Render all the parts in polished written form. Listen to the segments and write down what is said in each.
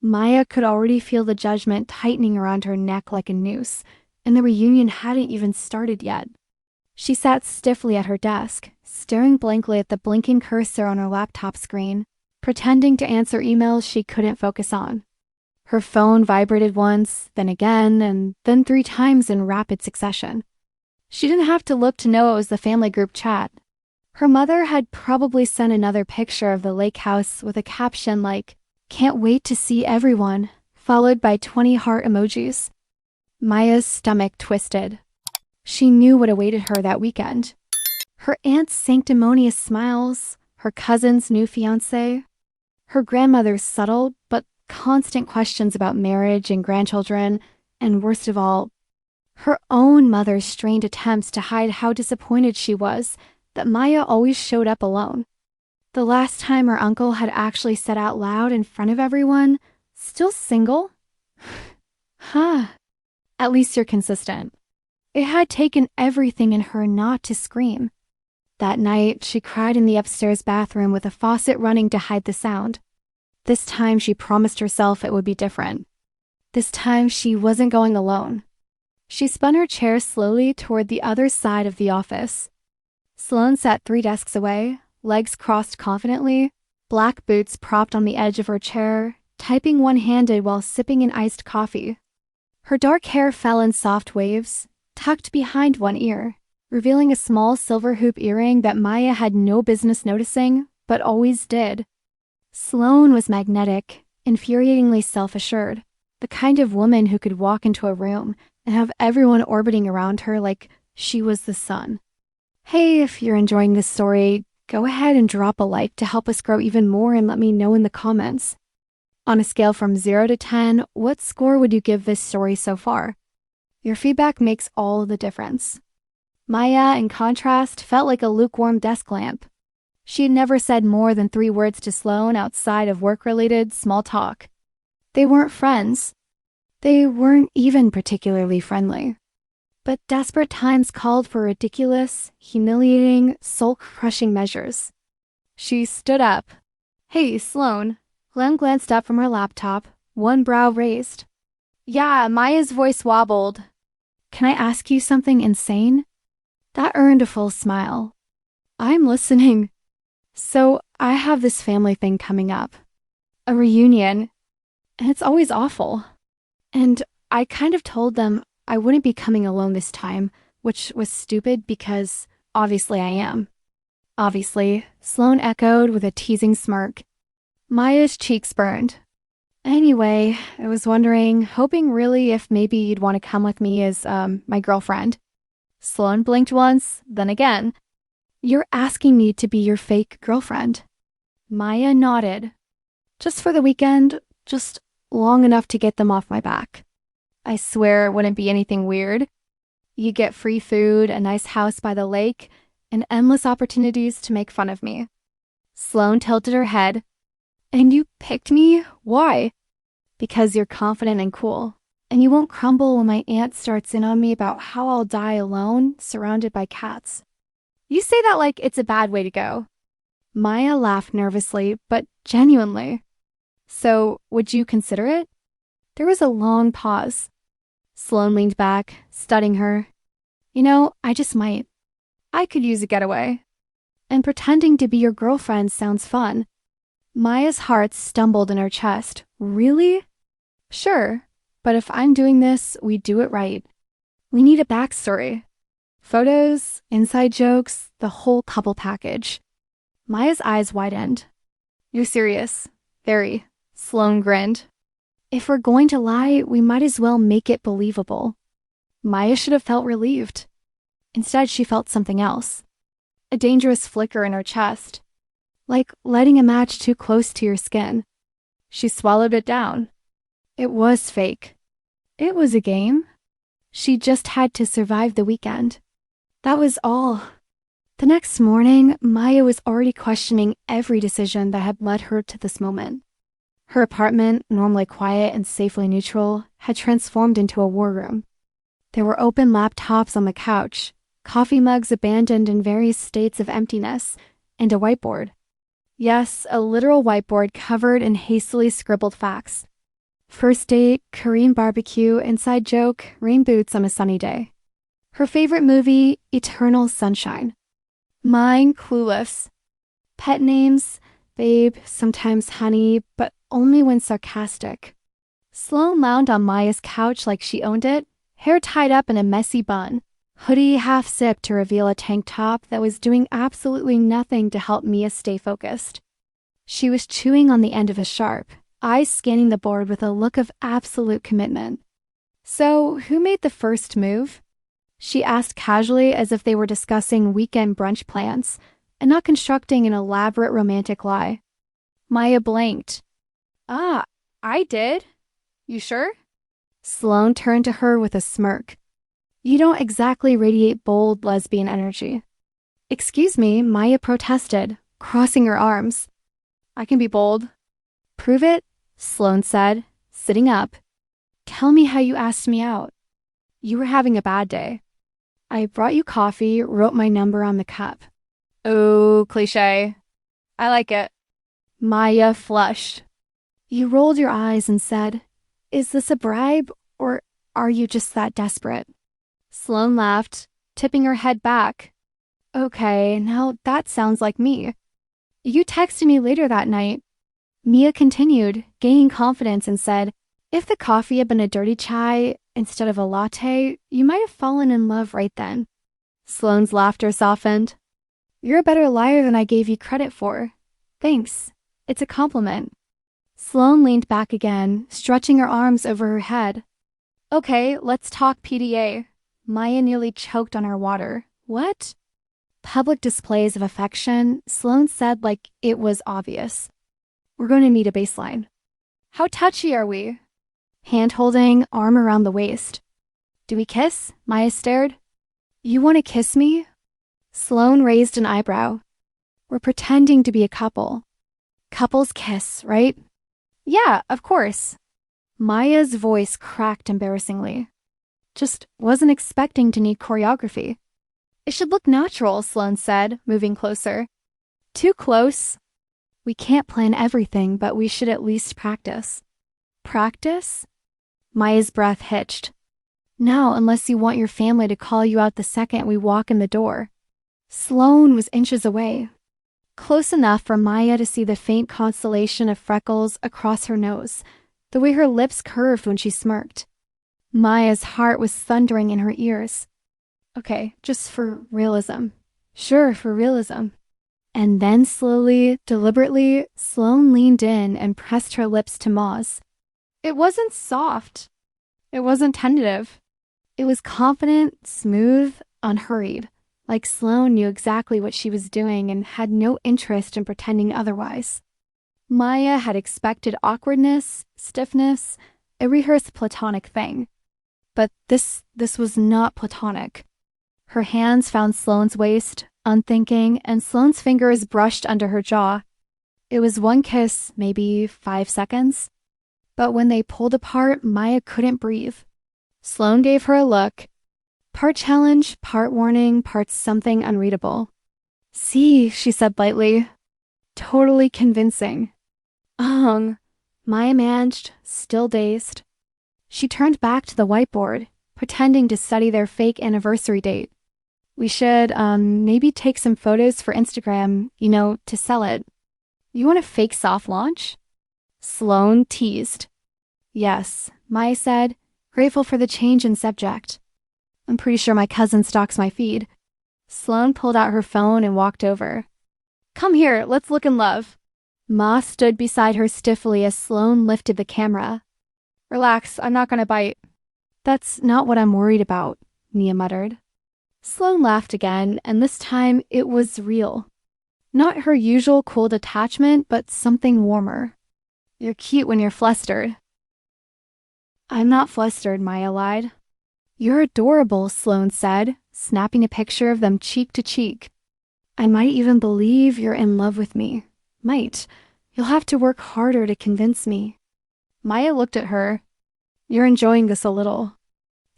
Maya could already feel the judgment tightening around her neck like a noose, and the reunion hadn't even started yet. She sat stiffly at her desk, staring blankly at the blinking cursor on her laptop screen, pretending to answer emails she couldn't focus on. Her phone vibrated once, then again, and then 3 times in rapid succession. She didn't have to look to know it was the family group chat. Her mother had probably sent another picture of the lake house with a caption like, "Can't wait to see everyone," followed by 20 heart emojis. Maya's stomach twisted. She knew what awaited her that weekend. Her aunt's sanctimonious smiles, her cousin's new fiancé, her grandmother's subtle but constant questions about marriage and grandchildren, and worst of all, her own mother's strained attempts to hide how disappointed she was that Maya always showed up alone. The last time her uncle had actually said out loud in front of everyone, "Still single?" Huh. At least you're consistent. It had taken everything in her not to scream. That night, she cried in the upstairs bathroom with a faucet running to hide the sound. This time, she promised herself it would be different. This time, she wasn't going alone. She spun her chair slowly toward the other side of the office. Sloane sat 3 desks away, legs crossed confidently, black boots propped on the edge of her chair, typing one-handed while sipping an iced coffee. Her dark hair fell in soft waves, tucked behind one ear, revealing a small silver hoop earring that Maya had no business noticing, but always did. Sloane was magnetic, infuriatingly self-assured, the kind of woman who could walk into a room and have everyone orbiting around her like she was the sun. Hey, if you're enjoying this story, go ahead and drop a like to help us grow even more and let me know in the comments. On a scale from 0 to 10, what score would you give this story so far? Your feedback makes all the difference. Maya, in contrast, felt like a lukewarm desk lamp. She had never said more than 3 words to Sloane outside of work-related small talk. They weren't friends. They weren't even particularly friendly. But desperate times called for ridiculous, humiliating, soul-crushing measures. She stood up. "Hey, Sloane." Lem glanced up from her laptop, one brow raised. "Yeah," Maya's voice wobbled. "Can I ask you something insane?" That earned a full smile. "I'm listening." "So, I have this family thing coming up. A reunion. And it's always awful. And I kind of told them I wouldn't be coming alone this time, which was stupid because obviously I am." "Obviously," Sloane echoed with a teasing smirk. Maya's cheeks burned. "Anyway, I was wondering, hoping really if maybe you'd want to come with me as, my girlfriend." Sloane blinked once, then again. "You're asking me to be your fake girlfriend?" Maya nodded. "Just for the weekend, just long enough to get them off my back. I swear it wouldn't be anything weird. You get free food, a nice house by the lake, and endless opportunities to make fun of me." Sloane tilted her head. "And you picked me? Why?" "Because you're confident and cool, and you won't crumble when my aunt starts in on me about how I'll die alone, surrounded by cats." "You say that like it's a bad way to go." Maya laughed nervously, but genuinely. "So, would you consider it?" There was a long pause. Sloane leaned back, studying her. "You know, I just might. I could use a getaway. And pretending to be your girlfriend sounds fun." Maya's heart stumbled in her chest. "Really?" "Sure, but if I'm doing this, we do it right. We need a backstory. Photos, inside jokes, the whole couple package." Maya's eyes widened. "You're serious?" "Very." Sloane grinned. "If we're going to lie, we might as well make it believable." Maya should have felt relieved. Instead, she felt something else. A dangerous flicker in her chest. Like lighting a match too close to your skin. She swallowed it down. It was fake. It was a game. She just had to survive the weekend. That was all. The next morning, Maya was already questioning every decision that had led her to this moment. Her apartment, normally quiet and safely neutral, had transformed into a war room. There were open laptops on the couch, coffee mugs abandoned in various states of emptiness, and a whiteboard. Yes, a literal whiteboard covered in hastily scribbled facts. First date, Korean barbecue, inside joke, rain boots on a sunny day. Her favorite movie, Eternal Sunshine. Mine, Clueless. Pet names, babe, sometimes honey, but only when sarcastic. Sloane lounged on Maya's couch like she owned it, hair tied up in a messy bun, hoodie half zipped to reveal a tank top that was doing absolutely nothing to help Mia stay focused. She was chewing on the end of a sharp, eyes scanning the board with a look of absolute commitment. So, who made the first move? She asked casually as if they were discussing weekend brunch plans and not constructing an elaborate romantic lie. Maya blanked. Ah, I did. You sure? Sloane turned to her with a smirk. You don't exactly radiate bold lesbian energy. Excuse me, Maya protested, crossing her arms. I can be bold. Prove it, Sloane said, sitting up. Tell me how you asked me out. You were having a bad day. I brought you coffee, wrote my number on the cup. Oh, cliché. I like it. Maya flushed. You rolled your eyes and said, Is this a bribe, or are you just that desperate? Sloane laughed, tipping her head back. Okay, now that sounds like me. You texted me later that night. Mia continued, gaining confidence, and said, If the coffee had been a dirty chai instead of a latte, you might have fallen in love right then. Sloane's laughter softened. You're a better liar than I gave you credit for. Thanks. It's a compliment. Sloane leaned back again, stretching her arms over her head. Okay, let's talk PDA. Maya nearly choked on her water. What? Public displays of affection, Sloane said like it was obvious. We're going to need a baseline. How touchy are we? Hand-holding, arm around the waist. Do we kiss? Maya stared. You want to kiss me? Sloane raised an eyebrow. We're pretending to be a couple. Couples kiss, right? Yeah, of course. Maya's voice cracked embarrassingly. Just wasn't expecting to need choreography. It should look natural, Sloane said, moving closer. Too close. We can't plan everything, but we should at least practice. Practice? Maya's breath hitched. No, unless you want your family to call you out the second we walk in the door. Sloane was inches away. Close enough for Maya to see the faint constellation of freckles across her nose, the way her lips curved when she smirked. Maya's heart was thundering in her ears. Okay, just for realism. Sure, for realism. And then slowly, deliberately, Sloane leaned in and pressed her lips to Ma's. It wasn't soft. It wasn't tentative. It was confident, smooth, unhurried, like Sloane knew exactly what she was doing and had no interest in pretending otherwise. Maya had expected awkwardness, stiffness, a rehearsed platonic thing. But this was not platonic. Her hands found Sloane's waist, unthinking, and Sloane's fingers brushed under her jaw. It was one kiss, maybe 5 seconds. But when they pulled apart, Maya couldn't breathe. Sloane gave her a look. Part challenge, part warning, part something unreadable. See, she said lightly. Totally convincing. Maya managed, still dazed. She turned back to the whiteboard, pretending to study their fake anniversary date. We should, maybe take some photos for Instagram, to sell it. You want a fake soft launch? Sloane teased. Yes, Maya said, grateful for the change in subject. I'm pretty sure my cousin stalks my feed. Sloane pulled out her phone and walked over. Come here, let's look in love. Ma stood beside her stiffly as Sloane lifted the camera. Relax, I'm not gonna bite. That's not what I'm worried about, Mia muttered. Sloane laughed again, and this time it was real. Not her usual cold attachment, but something warmer. You're cute when you're flustered. I'm not flustered, Maya lied. You're adorable, Sloane said, snapping a picture of them cheek to cheek. I might even believe you're in love with me. Might. You'll have to work harder to convince me. Maya looked at her. You're enjoying this a little.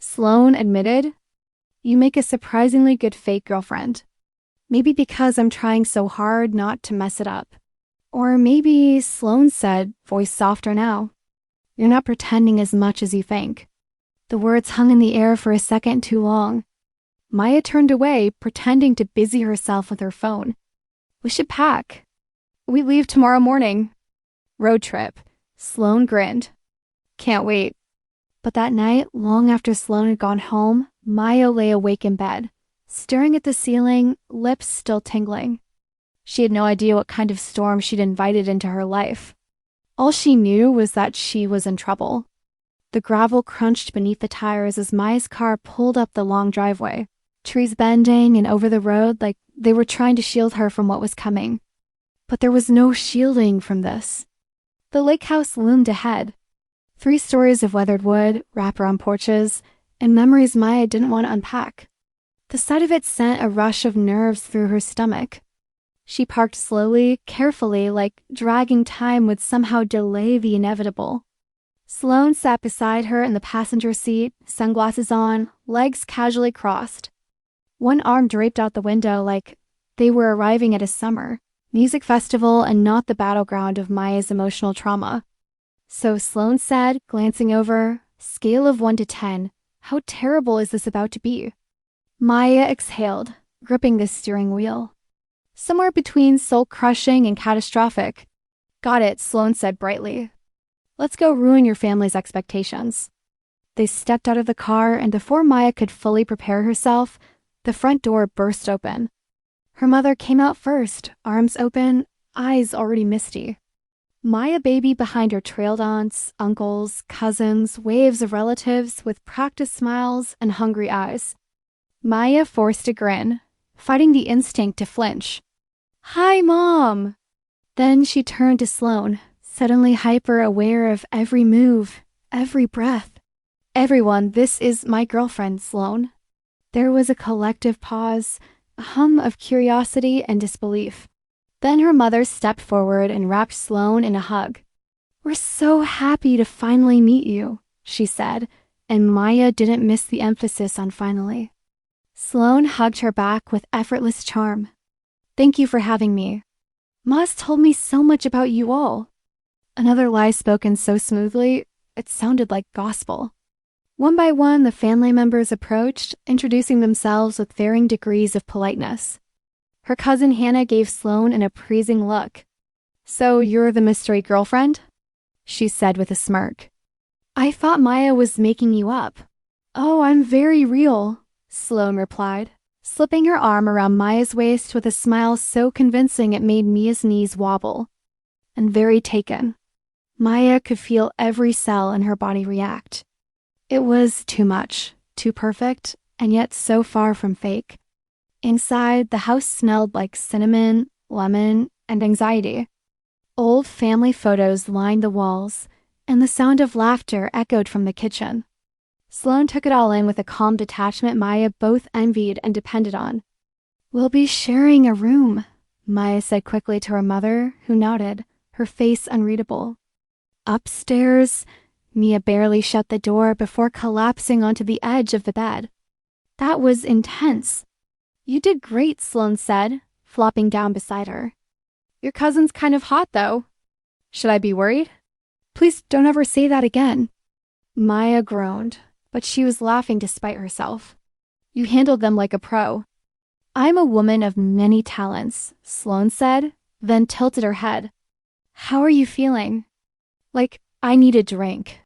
Sloane admitted, You make a surprisingly good fake girlfriend. Maybe because I'm trying so hard not to mess it up. Or maybe, Sloane said, voice softer now. You're not pretending as much as you think." The words hung in the air for a second too long. Maya turned away, pretending to busy herself with her phone. "We should pack. We leave tomorrow morning." "Road trip." Sloane grinned. "Can't wait." But that night, long after Sloane had gone home, Maya lay awake in bed, staring at the ceiling, lips still tingling. She had no idea what kind of storm she'd invited into her life. All she knew was that she was in trouble. The gravel crunched beneath the tires as Maya's car pulled up the long driveway, trees bending and over the road like they were trying to shield her from what was coming. But there was no shielding from this. The lake house loomed ahead. 3 stories of weathered wood, wraparound porches, and memories Maya didn't want to unpack. The sight of it sent a rush of nerves through her stomach. She parked slowly, carefully, like dragging time would somehow delay the inevitable. Sloane sat beside her in the passenger seat, sunglasses on, legs casually crossed. One arm draped out the window like they were arriving at a summer music festival and not the battleground of Maya's emotional trauma. So Sloane said, glancing over, "Scale of 1 to 10, how terrible is this about to be?" Maya exhaled, gripping the steering wheel. "Somewhere between soul-crushing and catastrophic." "Got it," Sloane said brightly. "Let's go ruin your family's expectations." They stepped out of the car, and before Maya could fully prepare herself, the front door burst open. Her mother came out first, arms open, eyes already misty. Maya baby behind her trailed aunts, uncles, cousins, waves of relatives with practiced smiles and hungry eyes. Maya forced a grin, fighting the instinct to flinch. "Hi, Mom!" Then she turned to Sloane, suddenly hyper-aware of every move, every breath. "Everyone, this is my girlfriend, Sloane." There was a collective pause, a hum of curiosity and disbelief. Then her mother stepped forward and wrapped Sloane in a hug. "We're so happy to finally meet you," she said, and Maya didn't miss the emphasis on finally. Sloane hugged her back with effortless charm. "Thank you for having me. Ma's told me so much about you all." Another lie spoken so smoothly, it sounded like gospel. One by one, the family members approached, introducing themselves with varying degrees of politeness. Her cousin Hannah gave Sloane an appraising look. "So you're the mystery girlfriend?" she said with a smirk. "I thought Maya was making you up." "Oh, I'm very real," Sloane replied, slipping her arm around Maya's waist with a smile so convincing it made Mia's knees wobble. And very taken. Maya could feel every cell in her body react. It was too much, too perfect, and yet so far from fake. Inside, the house smelled like cinnamon, lemon, and anxiety. Old family photos lined the walls, and the sound of laughter echoed from the kitchen. Sloane took it all in with a calm detachment Maya both envied and depended on. "We'll be sharing a room," Maya said quickly to her mother, who nodded, her face unreadable. "Upstairs," Mia barely shut the door before collapsing onto the edge of the bed. That was intense. "You did great," Sloane said, flopping down beside her. "Your cousin's kind of hot, though." "Should I be worried?" "Please don't ever say that again." Maya groaned, but she was laughing despite herself. "You handled them like a pro." "I'm a woman of many talents," Sloane said, then tilted her head. "How are you feeling?" "Like I need a drink."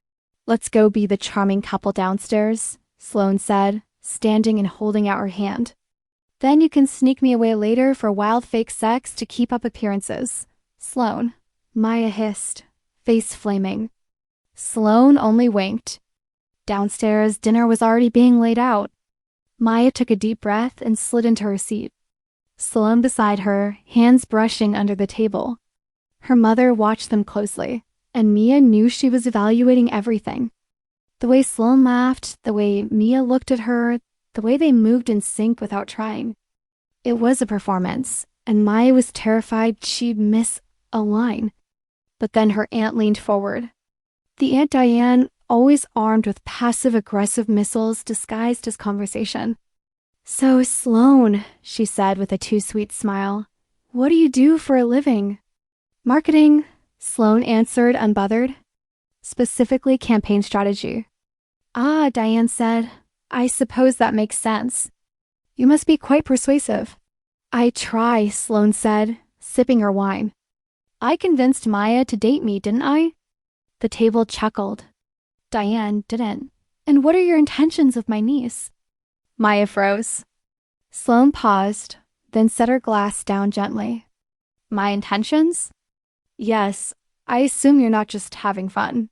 "Let's go be the charming couple downstairs," Sloane said, standing and holding out her hand. "Then you can sneak me away later for wild fake sex to keep up appearances." "Sloane," Maya hissed, face flaming. Sloane only winked. Downstairs, dinner was already being laid out. Maya took a deep breath and slid into her seat. Sloane beside her, hands brushing under the table. Her mother watched them closely, and Mia knew she was evaluating everything. The way Sloane laughed, the way Mia looked at her, the way they moved in sync without trying. It was a performance, and Maya was terrified she'd miss a line. But then her aunt leaned forward. The Aunt Diane, always armed with passive-aggressive missiles disguised as conversation. "So, Sloane," she said with a too-sweet smile, "what do you do for a living?" "Marketing," Sloane answered unbothered. specifically campaign strategy. Ah, Diane said. I suppose that makes sense. You must be quite persuasive. I try, Sloane said, sipping her wine. I convinced Maya to date me, didn't I? The table chuckled. Diane didn't. And what are your intentions with my niece? Maya froze. Sloane paused, then set her glass down gently. My intentions? Yes, I assume you're not just having fun.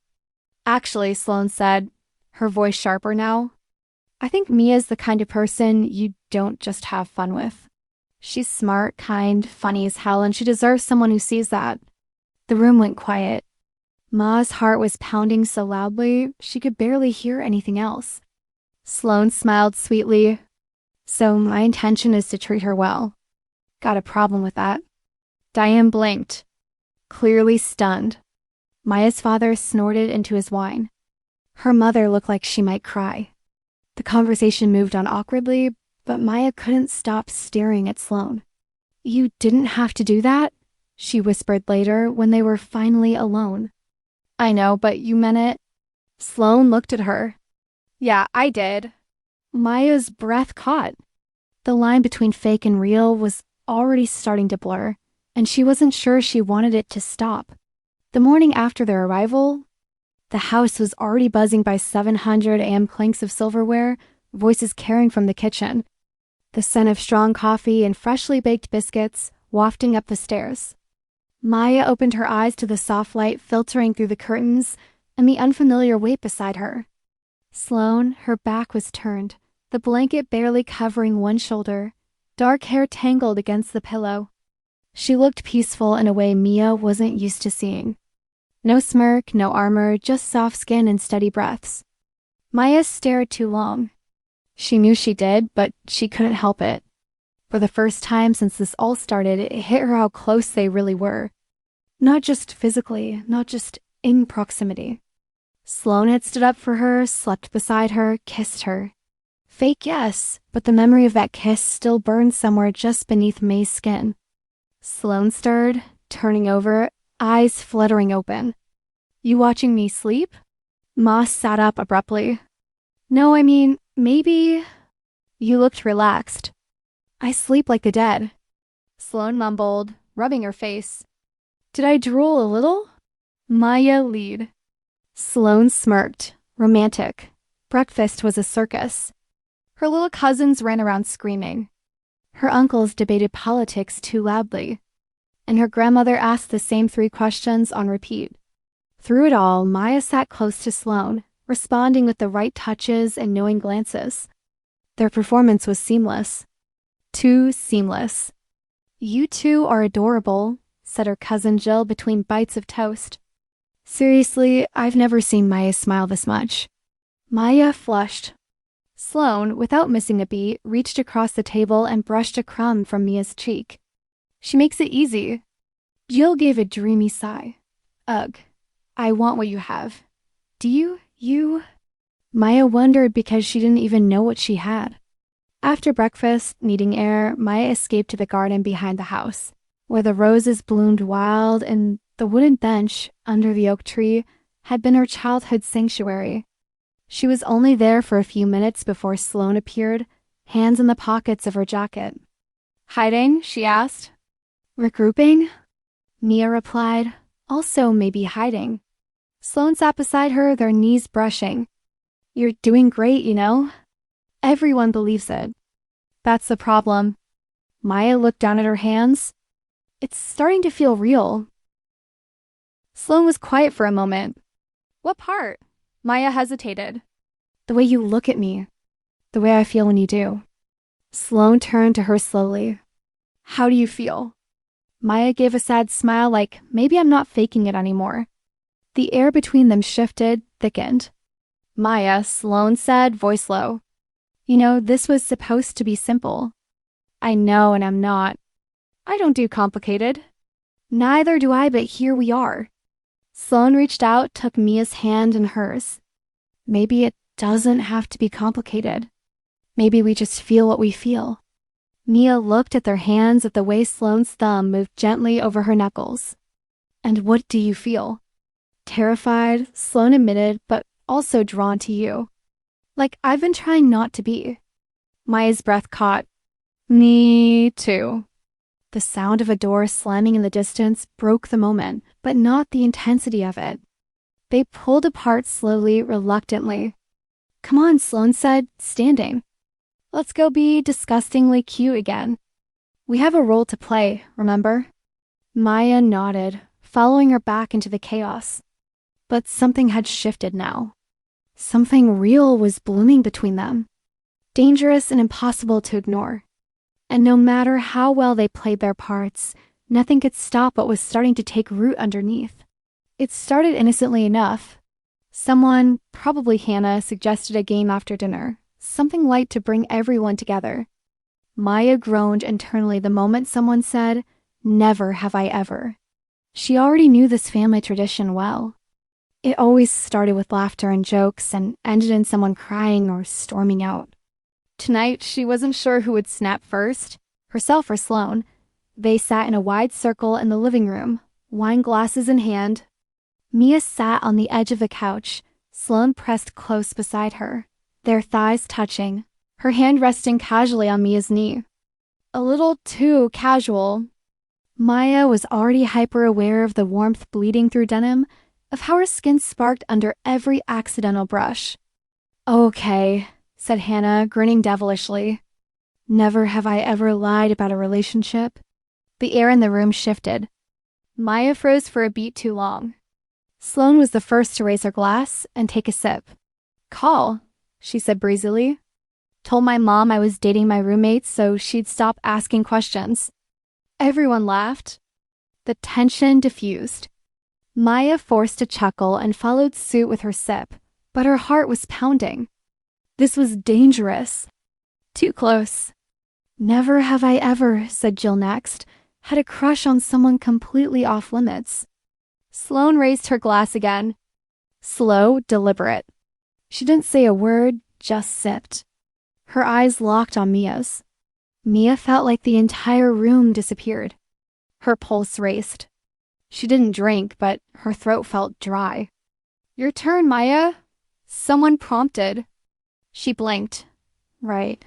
Actually, Sloane said, her voice sharper now, I think Mia's the kind of person you don't just have fun with. She's smart, kind, funny as hell, and she deserves someone who sees that. The room went quiet. Ma's heart was pounding so loudly she could barely hear anything else. Sloane smiled sweetly. So my intention is to treat her well. Got a problem with that? Diane blinked, clearly stunned. Maya's father snorted into his wine. Her mother looked like she might cry. The conversation moved on awkwardly, but Maya couldn't stop staring at Sloane. You didn't have to do that, she whispered later when they were finally alone. I know, but you meant it. Sloane looked at her. Yeah, I did. Maya's breath caught. The line between fake and real was already starting to blur, and she wasn't sure she wanted it to stop. The morning after their arrival, the house was already buzzing by 700 a.m. clinks of silverware, voices carrying from the kitchen. The scent of strong coffee and freshly baked biscuits wafting up the stairs. Maya opened her eyes to the soft light filtering through the curtains and the unfamiliar weight beside her. Sloane, her back was turned, the blanket barely covering one shoulder, dark hair tangled against the pillow. She looked peaceful in a way Mia wasn't used to seeing. No smirk, no armor, just soft skin and steady breaths. Maya stared too long. She knew she did, but she couldn't help it. For the first time since this all started, it hit her how close they really were. Not just physically, not just in proximity. Sloane had stood up for her, slept beside her, kissed her. Fake, yes, but the memory of that kiss still burned somewhere just beneath May's skin. Sloane stirred, turning over, eyes fluttering open. You watching me sleep? Ma sat up abruptly. No, I mean, maybe... You looked relaxed. I sleep like the dead. Sloane mumbled, rubbing her face. Did I drool a little? Maya lead. Sloane smirked, romantic. Breakfast was a circus. Her little cousins ran around screaming. Her uncles debated politics too loudly. And her grandmother asked the same 3 questions on repeat. Through it all, Maya sat close to Sloane, responding with the right touches and knowing glances. Their performance was seamless. Too seamless. You two are adorable, said her cousin Jill between bites of toast. Seriously, I've never seen Maya smile this much. Maya flushed. Sloane, without missing a beat, reached across the table and brushed a crumb from Mia's cheek. She makes it easy. Jill gave a dreamy sigh. Ugh, I want what you have. Do you? Maya wondered because she didn't even know what she had. After breakfast, needing air, Maya escaped to the garden behind the house, where the roses bloomed wild and the wooden bench under the oak tree had been her childhood sanctuary. She was only there for a few minutes before Sloane appeared, hands in the pockets of her jacket. Hiding? She asked. Regrouping? Mia replied, also maybe hiding. Sloane sat beside her, their knees brushing. You're doing great, you know? Everyone believes it. That's the problem. Maya looked down at her hands. It's starting to feel real. Sloane was quiet for a moment. What part? Maya hesitated. The way you look at me. The way I feel when you do. Sloane turned to her slowly. How do you feel? Maya gave a sad smile like, maybe I'm not faking it anymore. The air between them shifted, thickened. Maya, Sloane said, voice low. You know, this was supposed to be simple. I know, and I'm not. I don't do complicated. Neither do I, but here we are. Sloane reached out, took Mia's hand in hers. Maybe it doesn't have to be complicated. Maybe we just feel what we feel. Mia looked at their hands at the way Sloane's thumb moved gently over her knuckles. And what do you feel? Terrified, Sloane admitted, but also drawn to you. Like I've been trying not to be. Maya's breath caught. Me too. The sound of a door slamming in the distance broke the moment, but not the intensity of it. They pulled apart slowly, reluctantly. Come on, Sloane said, standing. Let's go be disgustingly cute again. We have a role to play, remember? Maya nodded, following her back into the chaos. But something had shifted now. Something real was blooming between them. Dangerous and impossible to ignore. And no matter how well they played their parts, nothing could stop what was starting to take root underneath. It started innocently enough. Someone, probably Hannah, suggested a game after dinner, something light to bring everyone together. Maya groaned internally the moment someone said, "Never have I ever." She already knew this family tradition well. It always started with laughter and jokes and ended in someone crying or storming out. Tonight, she wasn't sure who would snap first, herself or Sloane. They sat in a wide circle in the living room, wine glasses in hand. Mia sat on the edge of the couch, Sloane pressed close beside her, their thighs touching, her hand resting casually on Mia's knee. A little too casual. Maya was already hyper-aware of the warmth bleeding through denim, of how her skin sparked under every accidental brush. Okay, said Hannah, grinning devilishly. Never have I ever lied about a relationship. The air in the room shifted. Maya froze for a beat too long. Sloane was the first to raise her glass and take a sip. Call, she said breezily. Told my mom I was dating my roommate so she'd stop asking questions. Everyone laughed. The tension diffused. Maya forced a chuckle and followed suit with her sip, but her heart was pounding. This was dangerous. Too close. Never have I ever, said Jill next, had a crush on someone completely off limits. Sloane raised her glass again. Slow, deliberate. She didn't say a word, just sipped. Her eyes locked on Mia's. Mia felt like the entire room disappeared. Her pulse raced. She didn't drink, but her throat felt dry. Your turn, Maya, someone prompted. She blinked. Right.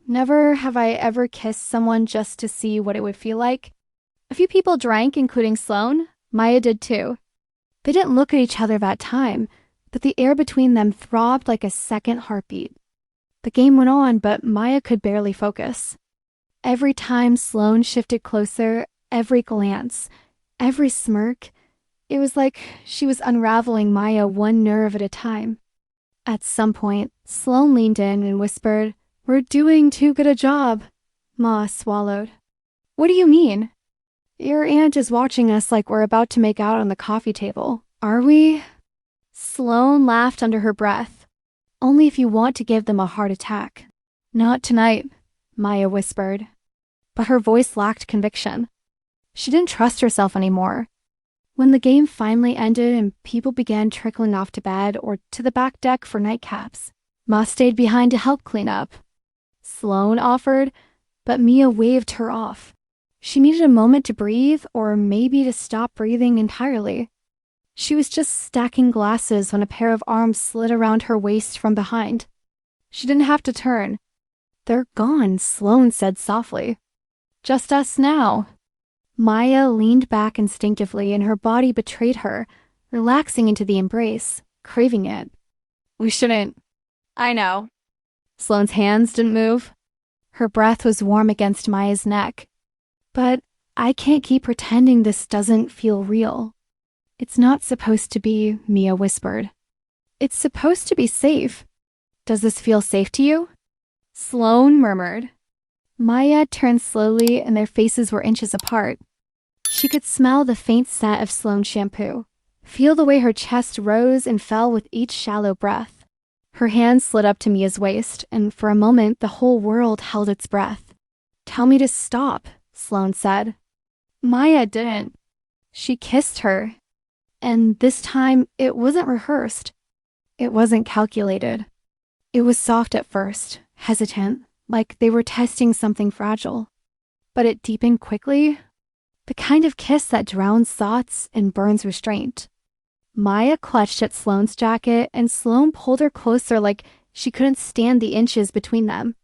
Never have I ever kissed someone just to see what it would feel like. A few people drank, including Sloane. Maya did too. They didn't look at each other that time, but the air between them throbbed like a second heartbeat. The game went on, but Maya could barely focus. Every time Sloane shifted closer, every glance, every smirk, it was like she was unraveling Maya one nerve at a time. At some point, Sloane leaned in and whispered, "We're doing too good a job." Ma swallowed. What do you mean? Your aunt is watching us like we're about to make out on the coffee table. Are we? Sloane laughed under her breath. Only if you want to give them a heart attack. Not tonight, Maya whispered. But her voice lacked conviction. She didn't trust herself anymore. When the game finally ended and people began trickling off to bed or to the back deck for nightcaps, Ma stayed behind to help clean up. Sloane offered, but Mia waved her off. She needed a moment to breathe or maybe to stop breathing entirely. She was just stacking glasses when a pair of arms slid around her waist from behind. She didn't have to turn. They're gone, Sloane said softly. Just us now. Maya leaned back instinctively and her body betrayed her, relaxing into the embrace, craving it. We shouldn't. I know. Sloane's hands didn't move. Her breath was warm against Maya's neck. But I can't keep pretending this doesn't feel real. It's not supposed to be, Mia whispered. It's supposed to be safe. Does this feel safe to you? Sloane murmured. Maya turned slowly and their faces were inches apart. She could smell the faint scent of Sloane's shampoo, feel the way her chest rose and fell with each shallow breath. Her hand slid up to Mia's waist, and for a moment the whole world held its breath. Tell me to stop, Sloane said. Maya didn't. She kissed her. And this time, it wasn't rehearsed. It wasn't calculated. It was soft at first, hesitant, like they were testing something fragile. But it deepened quickly. The kind of kiss that drowns thoughts and burns restraint. Maya clutched at Sloane's jacket, and Sloane pulled her closer like she couldn't stand the inches between them.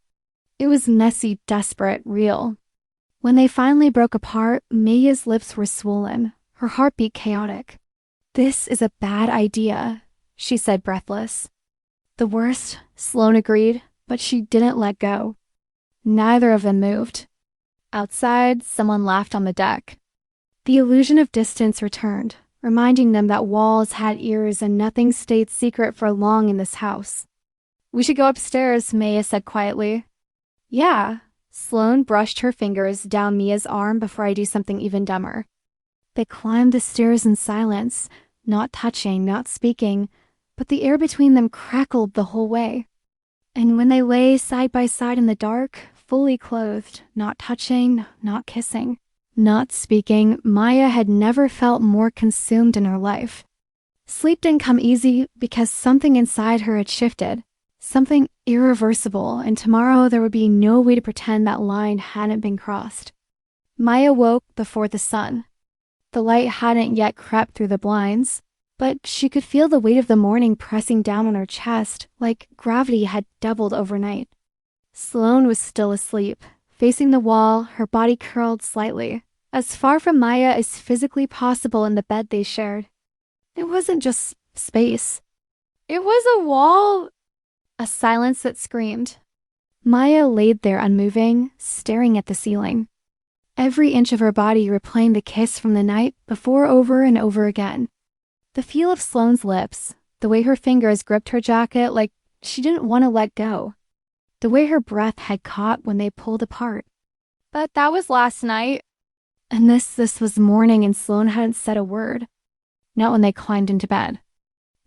It was messy, desperate, real. When they finally broke apart, Maya's lips were swollen, her heartbeat chaotic. "This is a bad idea," she said, breathless. "The worst," Sloane agreed, but she didn't let go. Neither of them moved. Outside, someone laughed on the deck. The illusion of distance returned, reminding them that walls had ears and nothing stayed secret for long in this house. "We should go upstairs," Maya said quietly. "Yeah." Sloane brushed her fingers down Mia's arm before I do something even dumber. They climbed the stairs in silence, not touching, not speaking, but the air between them crackled the whole way. And when they lay side by side in the dark, fully clothed, not touching, not kissing, not speaking, Maya had never felt more consumed in her life. Sleep didn't come easy because something inside her had shifted, something irreversible, and tomorrow there would be no way to pretend that line hadn't been crossed. Maya woke before the sun. The light hadn't yet crept through the blinds, but she could feel the weight of the morning pressing down on her chest like gravity had doubled overnight. Sloane was still asleep, facing the wall, her body curled slightly, as far from Maya as physically possible in the bed they shared. It wasn't just space. It was a wall. A silence that screamed. Maya laid there unmoving, staring at the ceiling. Every inch of her body replaying the kiss from the night before over and over again. The feel of Sloane's lips, the way her fingers gripped her jacket like she didn't want to let go. The way her breath had caught when they pulled apart. But that was last night. And this was morning and Sloane hadn't said a word. Not when they climbed into bed.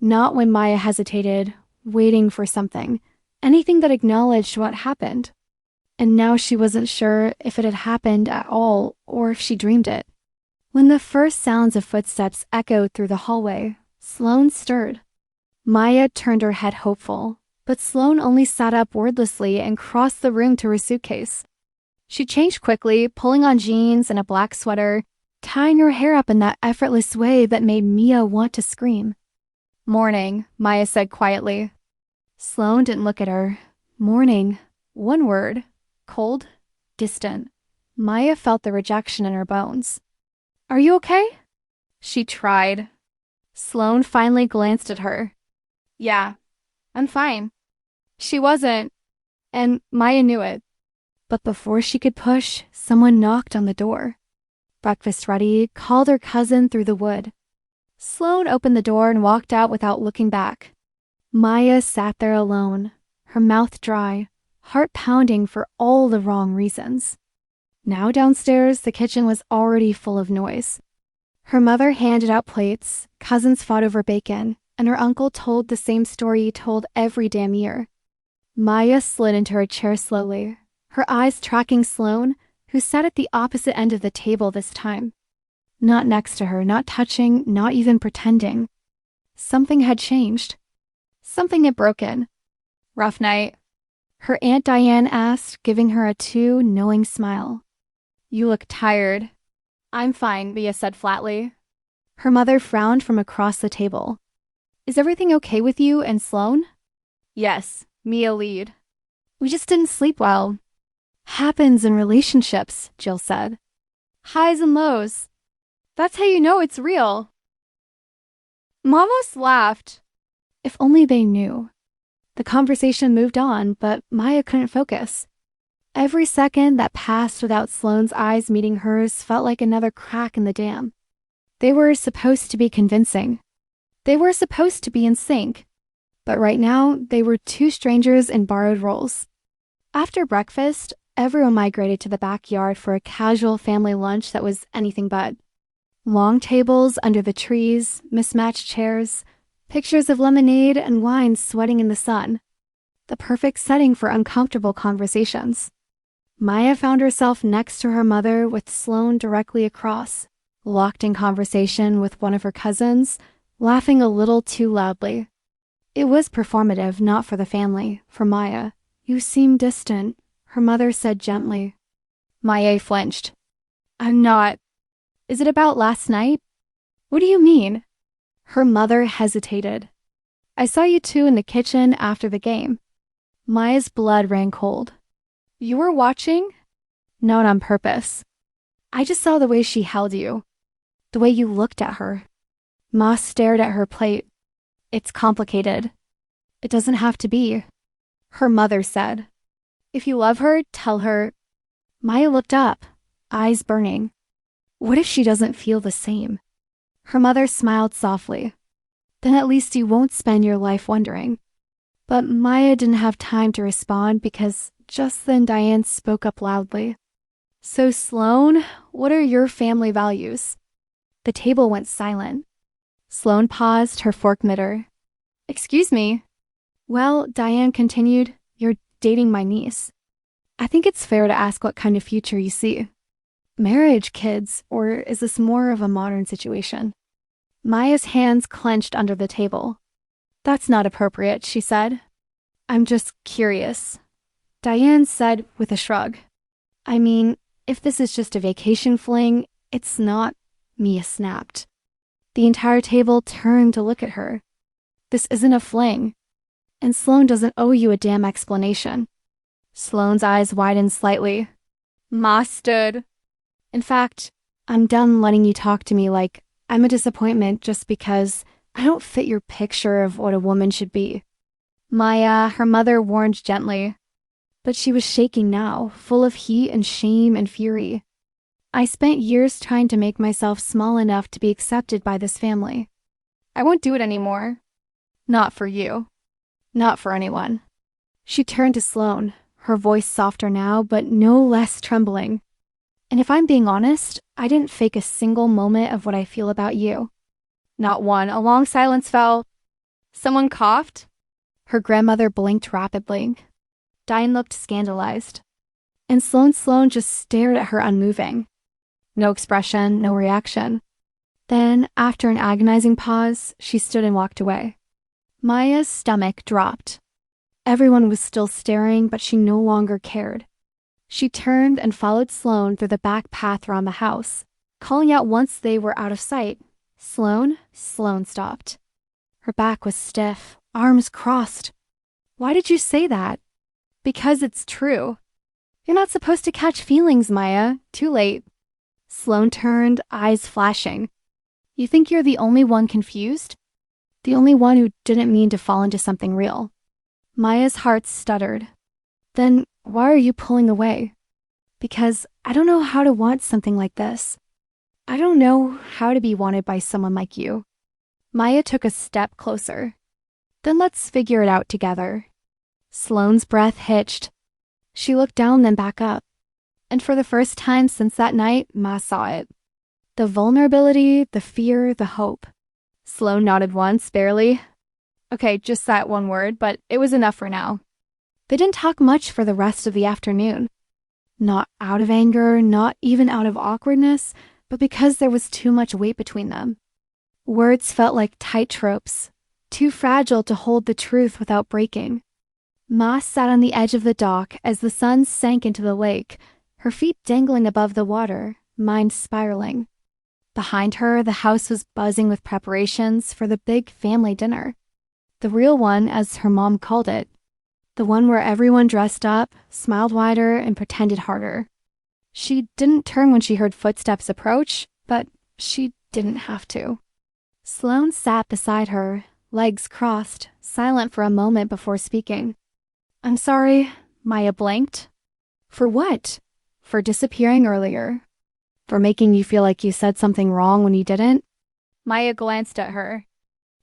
Not when Maya hesitated, waiting for something. Anything that acknowledged what happened. And now she wasn't sure if it had happened at all or if she dreamed it. When the first sounds of footsteps echoed through the hallway, Sloane stirred. Maya turned her head hopeful, but Sloane only sat up wordlessly and crossed the room to her suitcase. She changed quickly, pulling on jeans and a black sweater, tying her hair up in that effortless way that made Mia want to scream. "Morning," Maya said quietly. Sloane didn't look at her. Morning. One word. Cold. Distant. Maya felt the rejection in her bones. "Are you okay?" She tried. Sloane finally glanced at her. "Yeah, I'm fine." She wasn't, and Maya knew it. But before she could push, someone knocked on the door. "Breakfast ready," called her cousin through the wood. Sloane opened the door and walked out without looking back. Maya sat there alone, her mouth dry, heart pounding for all the wrong reasons. Now downstairs, the kitchen was already full of noise. Her mother handed out plates, cousins fought over bacon, and her uncle told the same story he told every damn year. Maya slid into her chair slowly, her eyes tracking Sloane, who sat at the opposite end of the table this time. Not next to her, not touching, not even pretending. Something had changed. Something had broken. "Rough night?" Her Aunt Diane asked, giving her a too knowing smile. "You look tired." "I'm fine," Mia said flatly. Her mother frowned from across the table. "Is everything okay with you and Sloane?" "Yes," Mia lead. "We just didn't sleep well." "Happens in relationships," Jill said. "Highs and lows. That's how you know it's real." Mamos laughed. If only they knew. The conversation moved on, but Maya couldn't focus. Every second that passed without Sloane's eyes meeting hers felt like another crack in the dam. They were supposed to be convincing. They were supposed to be in sync. But right now, they were two strangers in borrowed roles. After breakfast, everyone migrated to the backyard for a casual family lunch that was anything but. Long tables under the trees, mismatched chairs, pictures of lemonade and wine sweating in the sun. The perfect setting for uncomfortable conversations. Maya found herself next to her mother with Sloane directly across, locked in conversation with one of her cousins, laughing a little too loudly. It was performative, not for the family, for Maya. "You seem distant," her mother said gently. Maya flinched. "I'm not." Is it about last night? What do you mean? Her mother hesitated. I saw you two in the kitchen after the game. Maya's blood ran cold. You were watching? Not on purpose. I just saw the way she held you. The way you looked at her. Ma stared at her plate. It's complicated. It doesn't have to be. Her mother said. If you love her, tell her. Maya looked up, eyes burning. What if she doesn't feel the same? Her mother smiled softly. Then at least you won't spend your life wondering. But Maya didn't have time to respond because just then Diane spoke up loudly. So Sloane, what are your family values? The table went silent. Sloane paused, her fork mid-her. Excuse me. Well, Diane continued, you're dating my niece. I think it's fair to ask what kind of future you see. Marriage, kids, or is this more of a modern situation? Maya's hands clenched under the table. That's not appropriate, she said. I'm just curious. Diane said with a shrug. I mean, if this is just a vacation fling, it's not. Mia snapped. The entire table turned to look at her. This isn't a fling. And Sloane doesn't owe you a damn explanation. Sloane's eyes widened slightly. Ma stood. In fact, I'm done letting you talk to me like I'm a disappointment just because I don't fit your picture of what a woman should be. Maya, her mother warned gently. But she was shaking now, full of heat and shame and fury. I spent years trying to make myself small enough to be accepted by this family. I won't do it anymore. Not for you. Not for anyone. She turned to Sloane, her voice softer now, but no less trembling. And if I'm being honest, I didn't fake a single moment of what I feel about you. Not one. A long silence fell. Someone coughed. Her grandmother blinked rapidly. Diane looked scandalized. And Sloane just stared at her unmoving. No expression, no reaction. Then, after an agonizing pause, she stood and walked away. Maya's stomach dropped. Everyone was still staring, but she no longer cared. She turned and followed Sloane through the back path around the house, calling out once they were out of sight. Sloane? Sloane stopped. Her back was stiff, arms crossed. Why did you say that? Because it's true. You're not supposed to catch feelings, Maya. Too late. Sloane turned, eyes flashing. You think you're the only one confused? The only one who didn't mean to fall into something real. Maya's heart stuttered. Then why are you pulling away? Because I don't know how to want something like this. I don't know how to be wanted by someone like you. Maya took a step closer. Then let's figure it out together. Sloane's breath hitched. She looked down, then back up. And for the first time since that night, Ma saw it. The vulnerability, the fear, the hope. Sloane nodded once, barely. Okay, just that one word, but it was enough for now. They didn't talk much for the rest of the afternoon. Not out of anger, not even out of awkwardness, but because there was too much weight between them. Words felt like tight ropes, too fragile to hold the truth without breaking. Ma sat on the edge of the dock as the sun sank into the lake, her feet dangling above the water, mind spiraling. Behind her, the house was buzzing with preparations for the big family dinner. The real one, as her mom called it. The one where everyone dressed up, smiled wider, and pretended harder. She didn't turn when she heard footsteps approach, but she didn't have to. Sloane sat beside her, legs crossed, silent for a moment before speaking. I'm sorry, Maya blinked. For what? For disappearing earlier. For making you feel like you said something wrong when you didn't? Maya glanced at her.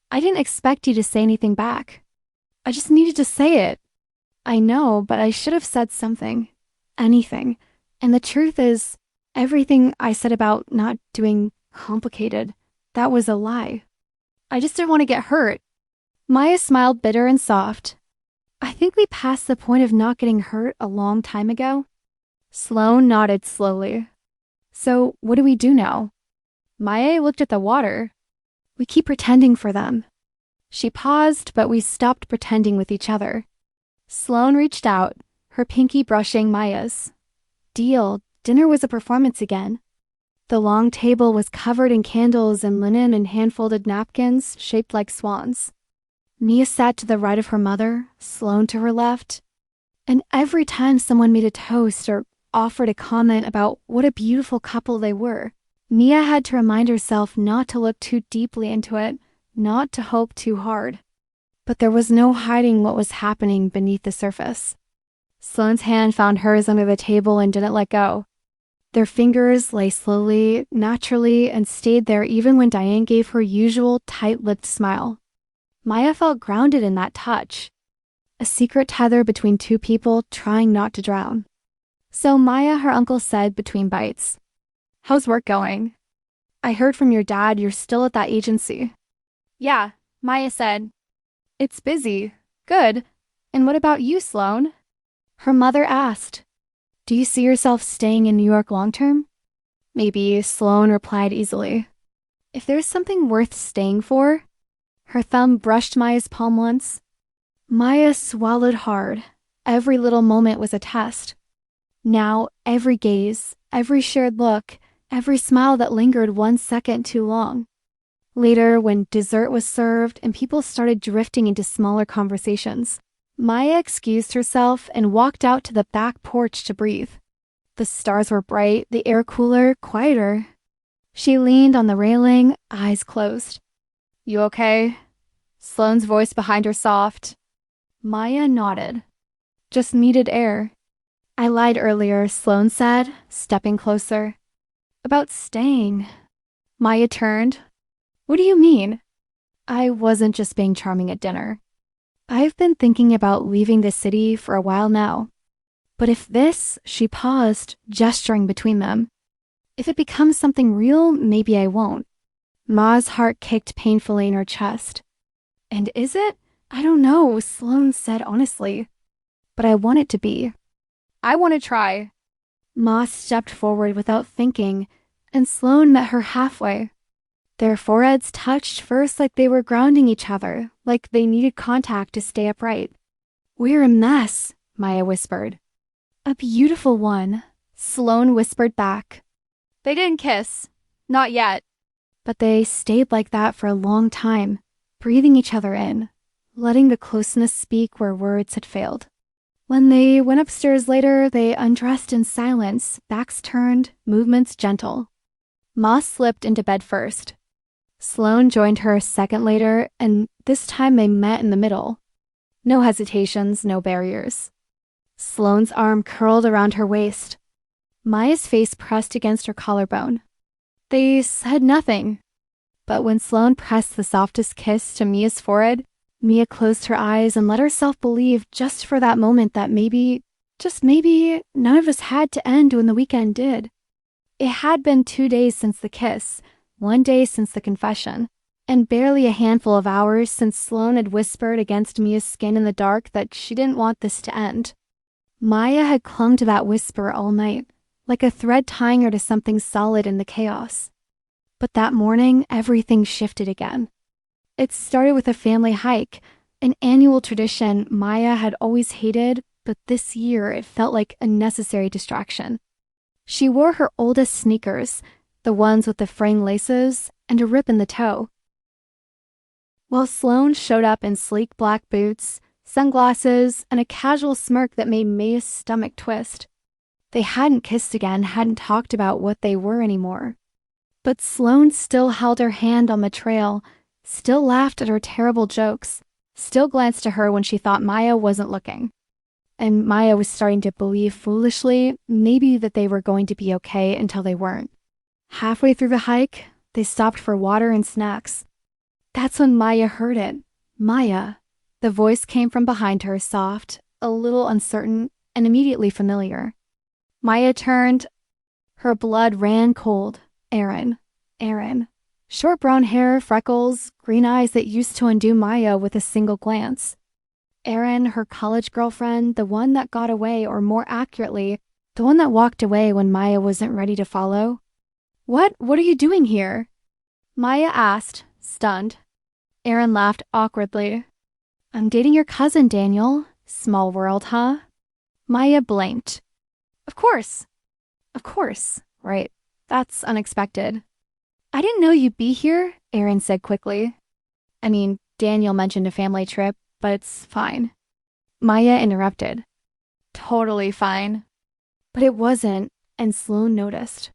I didn't expect you to say anything back. I just needed to say it. I know, but I should have said something. Anything. And the truth is, everything I said about not doing complicated, that was a lie. I just didn't want to get hurt. Maya smiled bitter and soft. I think we passed the point of not getting hurt a long time ago. Sloane nodded slowly. So what do we do now? Maya looked at the water. We keep pretending for them. She paused, but we stopped pretending with each other. Sloane reached out, her pinky brushing Maya's. Deal. Dinner was a performance again. The long table was covered in candles and linen and hand-folded napkins shaped like swans. Mia sat to the right of her mother, Sloane to her left, and every time someone made a toast or offered a comment about what a beautiful couple they were, Mia had to remind herself not to look too deeply into it, not to hope too hard. But there was no hiding what was happening beneath the surface. Sloane's hand found hers under the table and didn't let go. Their fingers lay slowly, naturally, and stayed there even when Diane gave her usual tight-lipped smile. Maya felt grounded in that touch, a secret tether between two people trying not to drown. So Maya, her uncle said between bites, "How's work going? I heard from your dad you're still at that agency." "Yeah," Maya said. "It's busy. Good. And what about you, Sloane?" Her mother asked. "Do you see yourself staying in New York long-term?" "Maybe," Sloane replied easily. "If there's something worth staying for." Her thumb brushed Maya's palm once. Maya swallowed hard. Every little moment was a test. Now, every gaze, every shared look, every smile that lingered 1 second too long. Later, when dessert was served and people started drifting into smaller conversations, Maya excused herself and walked out to the back porch to breathe. The stars were bright, the air cooler, quieter. She leaned on the railing, eyes closed. "You okay?" Sloane's voice behind her soft. Maya nodded. "Just needed air." "I lied earlier," Sloane said, stepping closer. "About staying." Maya turned. "What do you mean?" "I wasn't just being charming at dinner. I've been thinking about leaving the city for a while now. But if this," she paused, gesturing between them, "if it becomes something real, maybe I won't." Ma's heart kicked painfully in her chest. "And is it? I don't know," Sloane said honestly. "But I want it to be." "I want to try." Ma stepped forward without thinking, and Sloane met her halfway. Their foreheads touched first like they were grounding each other, like they needed contact to stay upright. "We're a mess," Maya whispered. "A beautiful one," Sloane whispered back. They didn't kiss. Not yet. But they stayed like that for a long time, breathing each other in, letting the closeness speak where words had failed. When they went upstairs later, they undressed in silence, backs turned, movements gentle. Ma slipped into bed first. Sloane joined her a second later, and this time they met in the middle. No hesitations, no barriers. Sloane's arm curled around her waist. Maya's face pressed against her collarbone. They said nothing. But when Sloane pressed the softest kiss to Mia's forehead, Mia closed her eyes and let herself believe just for that moment that maybe, just maybe, none of us had to end when the weekend did. It had been 2 days since the kiss, 1 day since the confession, and barely a handful of hours since Sloane had whispered against Mia's skin in the dark that she didn't want this to end. Maya had clung to that whisper all night, like a thread tying her to something solid in the chaos. But that morning, everything shifted again. It started with a family hike, an annual tradition Maya had always hated, but this year it felt like a necessary distraction. She wore her oldest sneakers, the ones with the fraying laces, and a rip in the toe. While Sloane showed up in sleek black boots, sunglasses, and a casual smirk that made Maya's stomach twist. They hadn't kissed again, hadn't talked about what they were anymore. But Sloane still held her hand on the trail, still laughed at her terrible jokes, still glanced to her when she thought Maya wasn't looking. And Maya was starting to believe foolishly, maybe that they were going to be okay until they weren't. Halfway through the hike, they stopped for water and snacks. That's when Maya heard it. Maya. The voice came from behind her, soft, a little uncertain, and immediately familiar. Maya turned. Her blood ran cold. Aaron. Aaron. Short brown hair, freckles, green eyes that used to undo Maya with a single glance. Aaron, her college girlfriend, the one that got away, or more accurately, the one that walked away when Maya wasn't ready to follow. What are you doing here?" Maya asked, stunned. Aaron laughed awkwardly. "I'm dating your cousin, Daniel. Small world, huh?" Maya blinked. Of course, right. That's unexpected. I didn't know you'd be here, Aaron said quickly. I mean, Daniel mentioned a family trip, but it's fine. Maya interrupted. Totally fine. But it wasn't, and Sloane noticed.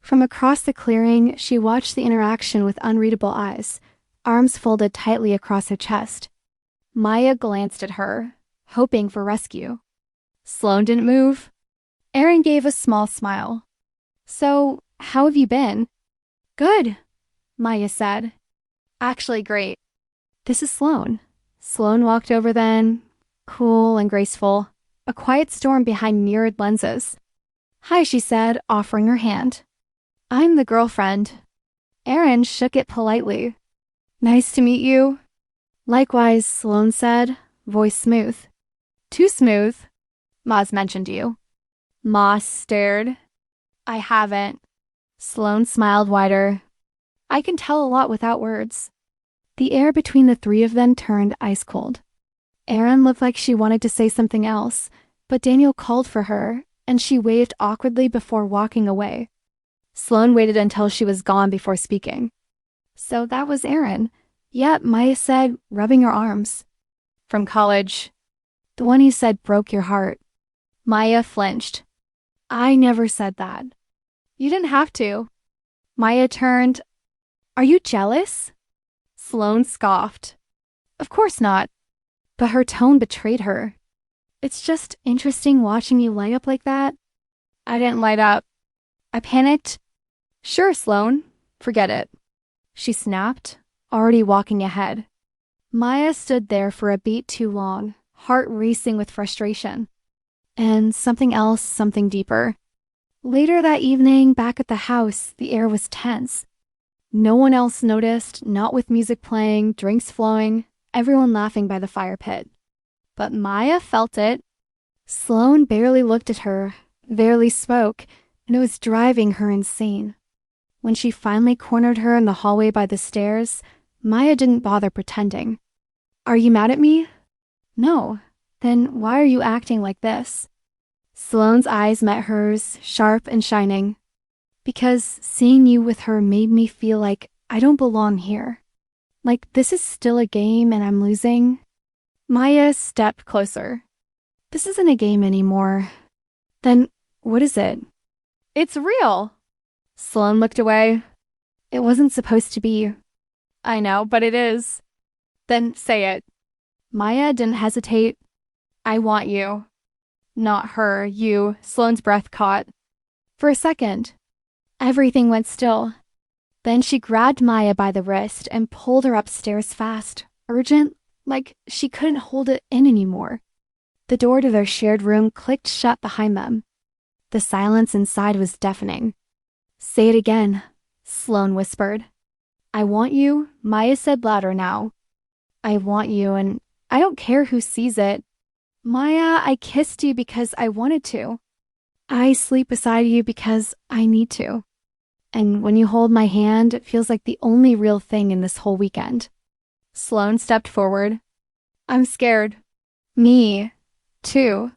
From across the clearing, she watched the interaction with unreadable eyes, arms folded tightly across her chest. Maya glanced at her, hoping for rescue. Sloane didn't move. Aaron gave a small smile. So, how have you been? Good, Maya said. Actually, great. This is Sloane. Sloane walked over then, cool and graceful, a quiet storm behind mirrored lenses. Hi, she said, offering her hand. I'm the girlfriend. Aaron shook it politely. Nice to meet you. Likewise, Sloane said, voice smooth. Too smooth. Ma's mentioned you. Ma stared. I haven't. Sloane smiled wider. I can tell a lot without words. The air between the three of them turned ice cold. Aaron looked like she wanted to say something else, but Daniel called for her, and she waved awkwardly before walking away. Sloane waited until she was gone before speaking. So that was Aaron. Yep, Maya said, rubbing her arms. From college. The one you said broke your heart. Maya flinched. I never said that. You didn't have to. Maya turned. Are you jealous? Sloane scoffed. Of course not. But her tone betrayed her. It's just interesting watching you light up like that. I didn't light up. I panicked. Sure, Sloane. Forget it. She snapped, already walking ahead. Maya stood there for a beat too long, heart racing with frustration. And something else, something deeper. Later that evening, back at the house, the air was tense. No one else noticed, not with music playing, drinks flowing, everyone laughing by the fire pit. But Maya felt it. Sloane barely looked at her, barely spoke, and it was driving her insane. When she finally cornered her in the hallway by the stairs, Maya didn't bother pretending. Are you mad at me? No. Then why are you acting like this? Sloane's eyes met hers, sharp and shining. Because seeing you with her made me feel like I don't belong here. Like this is still a game and I'm losing. Maya stepped closer. This isn't a game anymore. Then what is it? It's real. Sloane looked away. It wasn't supposed to be. I know, but it is. Then say it. Maya didn't hesitate. I want you. Not her, you. Sloane's breath caught. For a second, everything went still. Then she grabbed Maya by the wrist and pulled her upstairs fast, urgent, like she couldn't hold it in anymore. The door to their shared room clicked shut behind them. The silence inside was deafening. Say it again, Sloane whispered. I want you, Maya said louder now. I want you, and I don't care who sees it. Maya, I kissed you because I wanted to. I sleep beside you because I need to. And when you hold my hand, it feels like the only real thing in this whole weekend. Sloane stepped forward. I'm scared. Me, too.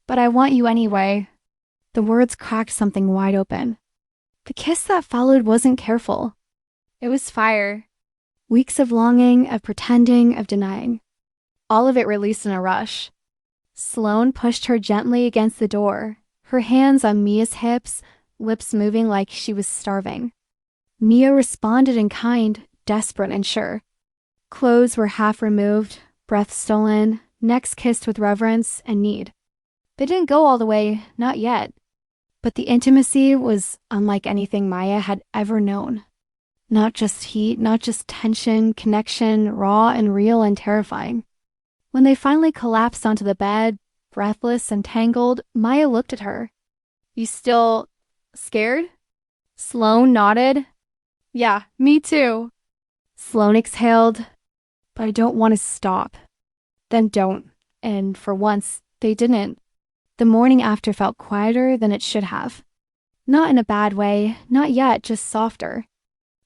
But I want you anyway. The words cracked something wide open. The kiss that followed wasn't careful. It was fire. Weeks of longing, of pretending, of denying. All of it released in a rush. Sloane pushed her gently against the door, her hands on Mia's hips, lips moving like she was starving. Mia responded in kind, desperate and sure. Clothes were half removed, breath stolen, necks kissed with reverence and need. They didn't go all the way, not yet. But the intimacy was unlike anything Maya had ever known. Not just heat, not just tension, connection, raw and real and terrifying. When they finally collapsed onto the bed, breathless and tangled, Maya looked at her. You still scared? Sloane nodded. Yeah, me too. Sloane exhaled. But I don't want to stop. Then don't. And for once, they didn't. The morning after felt quieter than it should have. Not in a bad way, not yet, just softer.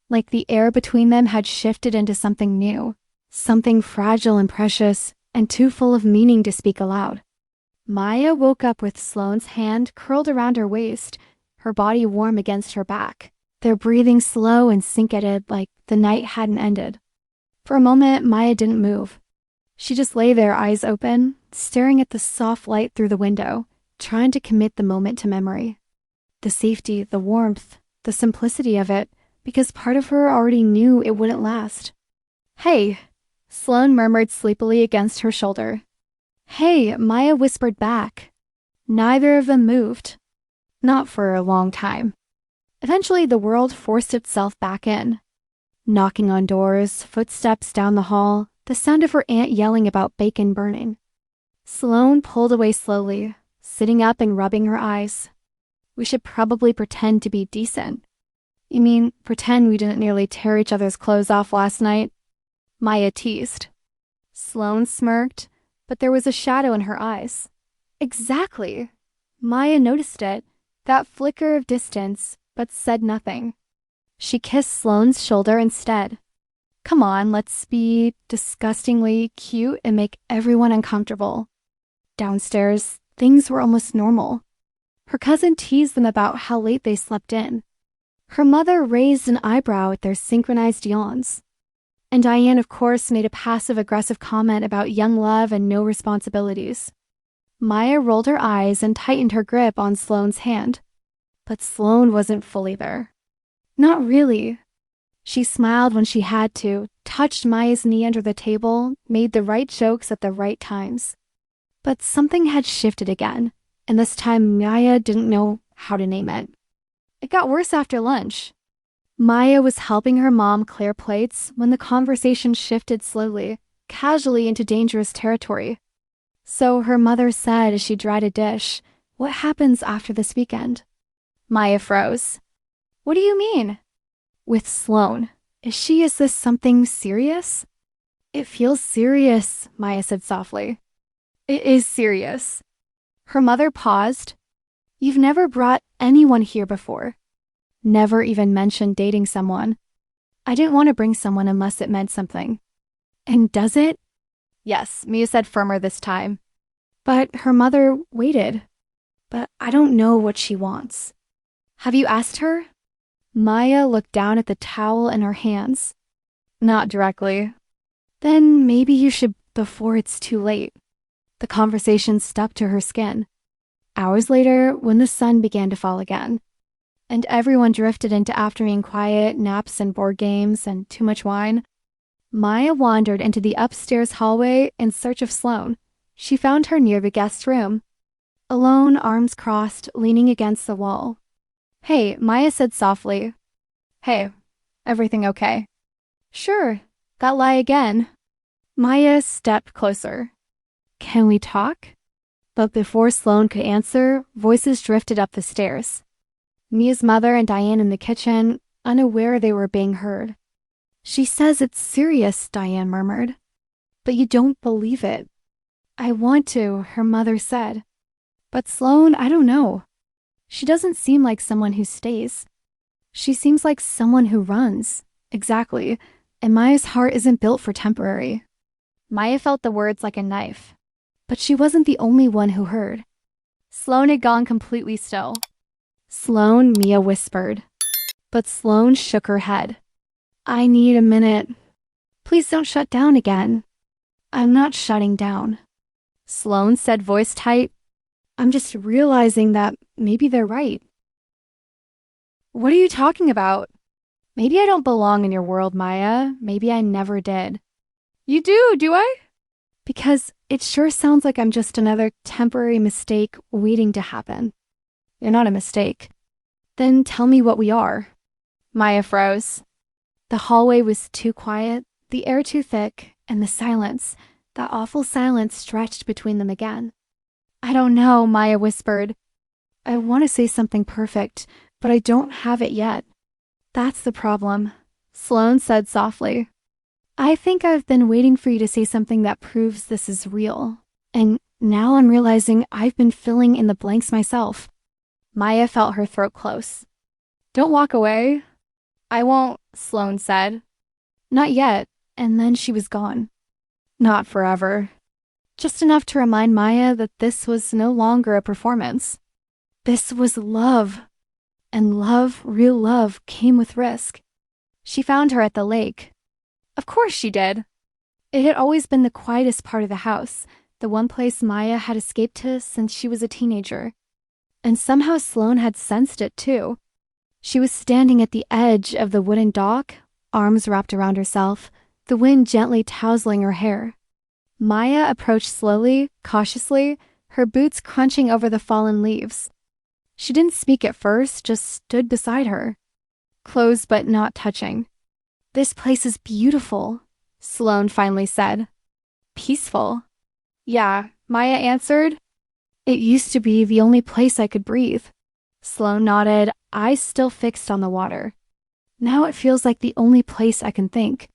Like the air between them had shifted into something new, something fragile and precious, and too full of meaning to speak aloud. Maya woke up with Sloane's hand curled around her waist, her body warm against her back, their breathing slow and syncated like the night hadn't ended. For a moment, Maya didn't move. She just lay there, eyes open, staring at the soft light through the window, trying to commit the moment to memory. The safety, the warmth, the simplicity of it, because part of her already knew it wouldn't last. "Hey," Sloane murmured sleepily against her shoulder. "Hey," Maya whispered back. Neither of them moved. Not for a long time. Eventually, the world forced itself back in. Knocking on doors, footsteps down the hall, the sound of her aunt yelling about bacon burning. Sloane pulled away slowly, sitting up and rubbing her eyes. "We should probably pretend to be decent." "You mean pretend we didn't nearly tear each other's clothes off last night?" Maya teased. Sloane smirked, but there was a shadow in her eyes. Exactly. Maya noticed it, that flicker of distance, but said nothing. She kissed Sloane's shoulder instead. "Come on, let's be disgustingly cute and make everyone uncomfortable." Downstairs, things were almost normal. Her cousin teased them about how late they slept in. Her mother raised an eyebrow at their synchronized yawns. And Diane, of course, made a passive-aggressive comment about young love and no responsibilities. Maya rolled her eyes and tightened her grip on Sloane's hand. But Sloane wasn't fully there. Not really. She smiled when she had to, touched Maya's knee under the table, made the right jokes at the right times. But something had shifted again, and this time Maya didn't know how to name it. It got worse after lunch. Maya was helping her mom clear plates when the conversation shifted slowly, casually into dangerous territory. So her mother said as she dried a dish, "What happens after this weekend?" Maya froze. "What do you mean?" "With Sloane. Is this something serious?" "It feels serious," Maya said softly. "It is serious." Her mother paused. "You've never brought anyone here before. Never even mentioned dating someone." "I didn't want to bring someone unless it meant something." "And does it?" "Yes," Mia said firmer this time. But her mother waited. "But I don't know what she wants." "Have you asked her?" Maya looked down at the towel in her hands. "Not directly." "Then maybe you should before it's too late." The conversation stuck to her skin. Hours later, when the sun began to fall again, and everyone drifted into afternoon quiet, naps and board games and too much wine, Maya wandered into the upstairs hallway in search of Sloane. She found her near the guest room. Alone, arms crossed, leaning against the wall. "Hey," Maya said softly. "Hey, everything okay?" "Sure. That lie again." Maya stepped closer. "Can we talk?" But before Sloane could answer, voices drifted up the stairs. Mia's mother and Diane in the kitchen, unaware they were being heard. "She says it's serious," Diane murmured. "But you don't believe it." "I want to," her mother said. "But Sloane, I don't know. She doesn't seem like someone who stays. She seems like someone who runs." "Exactly. And Maya's heart isn't built for temporary." Maya felt the words like a knife. But she wasn't the only one who heard. Sloane had gone completely still. "Sloane," Mia whispered. But Sloane shook her head. "I need a minute. Please don't shut down again." "I'm not shutting down." Sloane said, voice tight. "I'm just realizing that maybe they're right." "What are you talking about?" "Maybe I don't belong in your world, Maya. Maybe I never did." "You do I?" "Because it sure sounds like I'm just another temporary mistake waiting to happen." "You're not a mistake." "Then tell me what we are." Maya froze. The hallway was too quiet, the air too thick, and the silence, that awful silence, stretched between them again. "I don't know," Maya whispered. "I want to say something perfect, but I don't have it yet." "That's the problem," Sloane said softly. "I think I've been waiting for you to say something that proves this is real. And now I'm realizing I've been filling in the blanks myself." Maya felt her throat close. "Don't walk away." "I won't," Sloane said. "Not yet." And then she was gone. Not forever. Just enough to remind Maya that this was no longer a performance. This was love. And love, real love, came with risk. She found her at the lake. Of course she did. It had always been the quietest part of the house, the one place Maya had escaped to since she was a teenager. And somehow Sloane had sensed it too. She was standing at the edge of the wooden dock, arms wrapped around herself, the wind gently tousling her hair. Maya approached slowly, cautiously, her boots crunching over the fallen leaves. She didn't speak at first, just stood beside her, close but not touching. "This place is beautiful," Sloane finally said. "Peaceful." "Yeah," Maya answered. "It used to be the only place I could breathe." Sloane nodded, eyes still fixed on the water. "Now it feels like the only place I can think."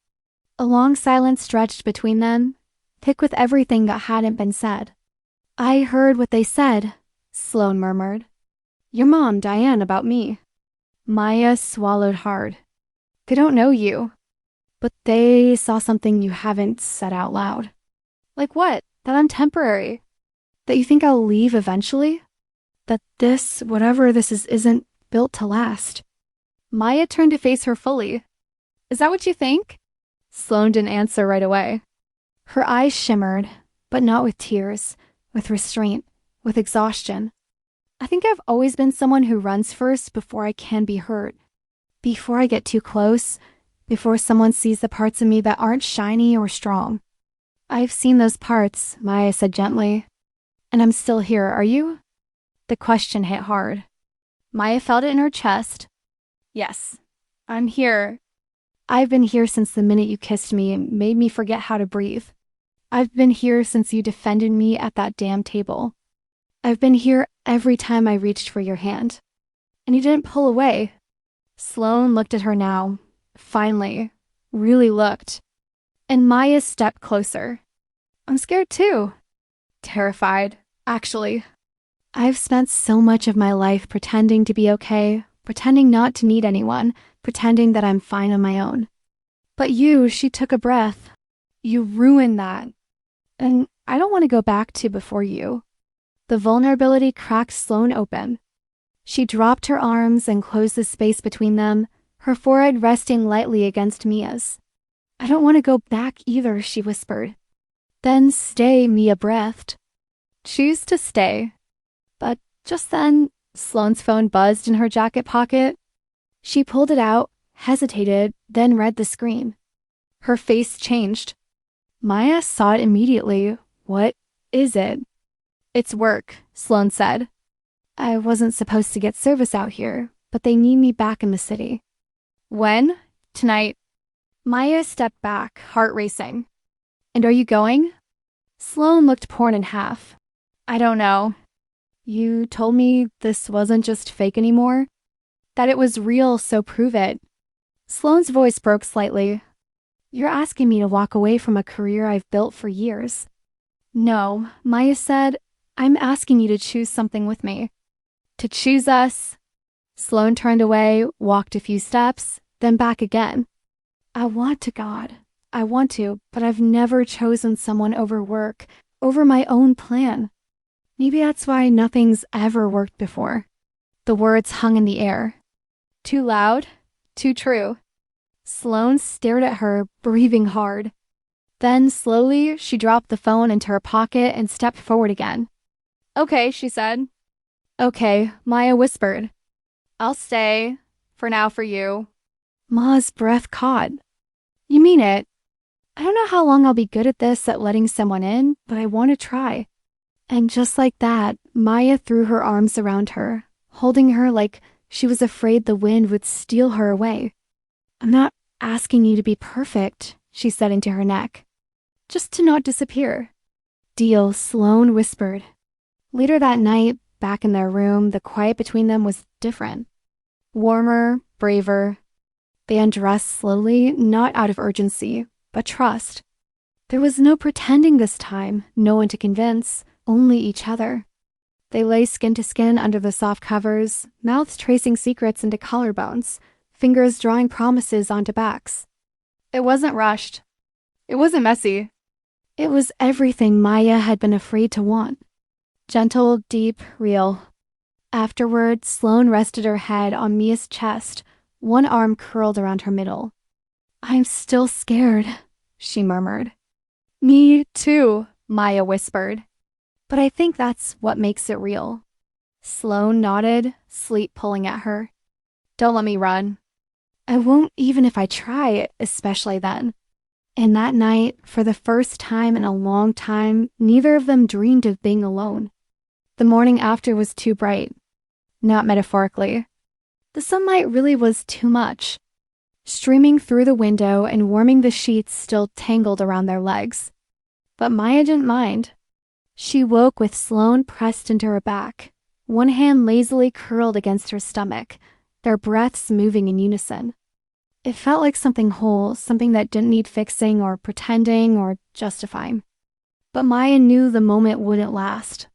A long silence stretched between them, thick with everything that hadn't been said. "I heard what they said," Sloane murmured. "Your mom, Diane, about me." Maya swallowed hard. "They don't know you, but they saw something you haven't said out loud." "Like what? That I'm temporary? That you think I'll leave eventually? That this, whatever this is, isn't built to last?" Maya turned to face her fully. "Is that what you think?" Sloane didn't answer right away. Her eyes shimmered, but not with tears, with restraint, with exhaustion. "I think I've always been someone who runs first before I can be hurt. Before I get too close, before someone sees the parts of me that aren't shiny or strong." "I've seen those parts," Maya said gently. "And I'm still here, are you?" The question hit hard. Maya felt it in her chest. "Yes, I'm here. I've been here since the minute you kissed me and made me forget how to breathe. I've been here since you defended me at that damn table. I've been here every time I reached for your hand. And you didn't pull away." Sloane looked at her now. Finally. Really looked. And Maya stepped closer. "I'm scared too." "Terrified, actually. I've spent so much of my life pretending to be okay, pretending not to need anyone, pretending that I'm fine on my own. But you," she took a breath. "You ruined that. And I don't want to go back to before you." The vulnerability cracked Sloane open. She dropped her arms and closed the space between them, her forehead resting lightly against Mia's. "I don't want to go back either," she whispered. "Then stay," Mia breathed. "Choose to stay." But just then, Sloane's phone buzzed in her jacket pocket. She pulled it out, hesitated, then read the screen. Her face changed. Maya saw it immediately. "What is it?" "It's work," Sloane said. "I wasn't supposed to get service out here, but they need me back in the city." "When?" "Tonight." Maya stepped back, heart racing. "And are you going?" Sloane looked torn in half. "I don't know. You told me this wasn't just fake anymore, that it was real, so prove it." Sloane's voice broke slightly. "You're asking me to walk away from a career I've built for years." "No," Maya said. "I'm asking you to choose something with me. To choose us." Sloane turned away, walked a few steps, then back again. "I want to, God. I want to, but I've never chosen someone over work, over my own plan. Maybe that's why nothing's ever worked before." The words hung in the air. Too loud, too true. Sloane stared at her, breathing hard. Then, slowly, she dropped the phone into her pocket and stepped forward again. "Okay," she said. "Okay," Maya whispered. "I'll stay. For now, for you." Ma's breath caught. "You mean it? I don't know how long I'll be good at this, at letting someone in, but I want to try." And just like that, Maya threw her arms around her, holding her like she was afraid the wind would steal her away. "I'm not asking you to be perfect," she said into her neck. "Just to not disappear." "Deal," Sloane whispered. Later that night, back in their room, the quiet between them was different. Warmer, braver. They undressed slowly, not out of urgency, but trust. There was no pretending this time, no one to convince, only each other. They lay skin to skin under the soft covers, mouths tracing secrets into collarbones, fingers drawing promises onto backs. It wasn't rushed. It wasn't messy. It was everything Maya had been afraid to want. Gentle, deep, real. Afterward, Sloane rested her head on Mia's chest, one arm curled around her middle. "I'm still scared," she murmured. "Me too," Maya whispered. "But I think that's what makes it real." Sloane nodded, sleep pulling at her. "Don't let me run." "I won't even if I try, especially then." And that night, for the first time in a long time, neither of them dreamed of being alone. The morning after was too bright. Not metaphorically. The sunlight really was too much, streaming through the window and warming the sheets still tangled around their legs. But Maya didn't mind. She woke with Sloane pressed into her back, one hand lazily curled against her stomach, their breaths moving in unison. It felt like something whole, something that didn't need fixing or pretending or justifying. But Maya knew the moment wouldn't last.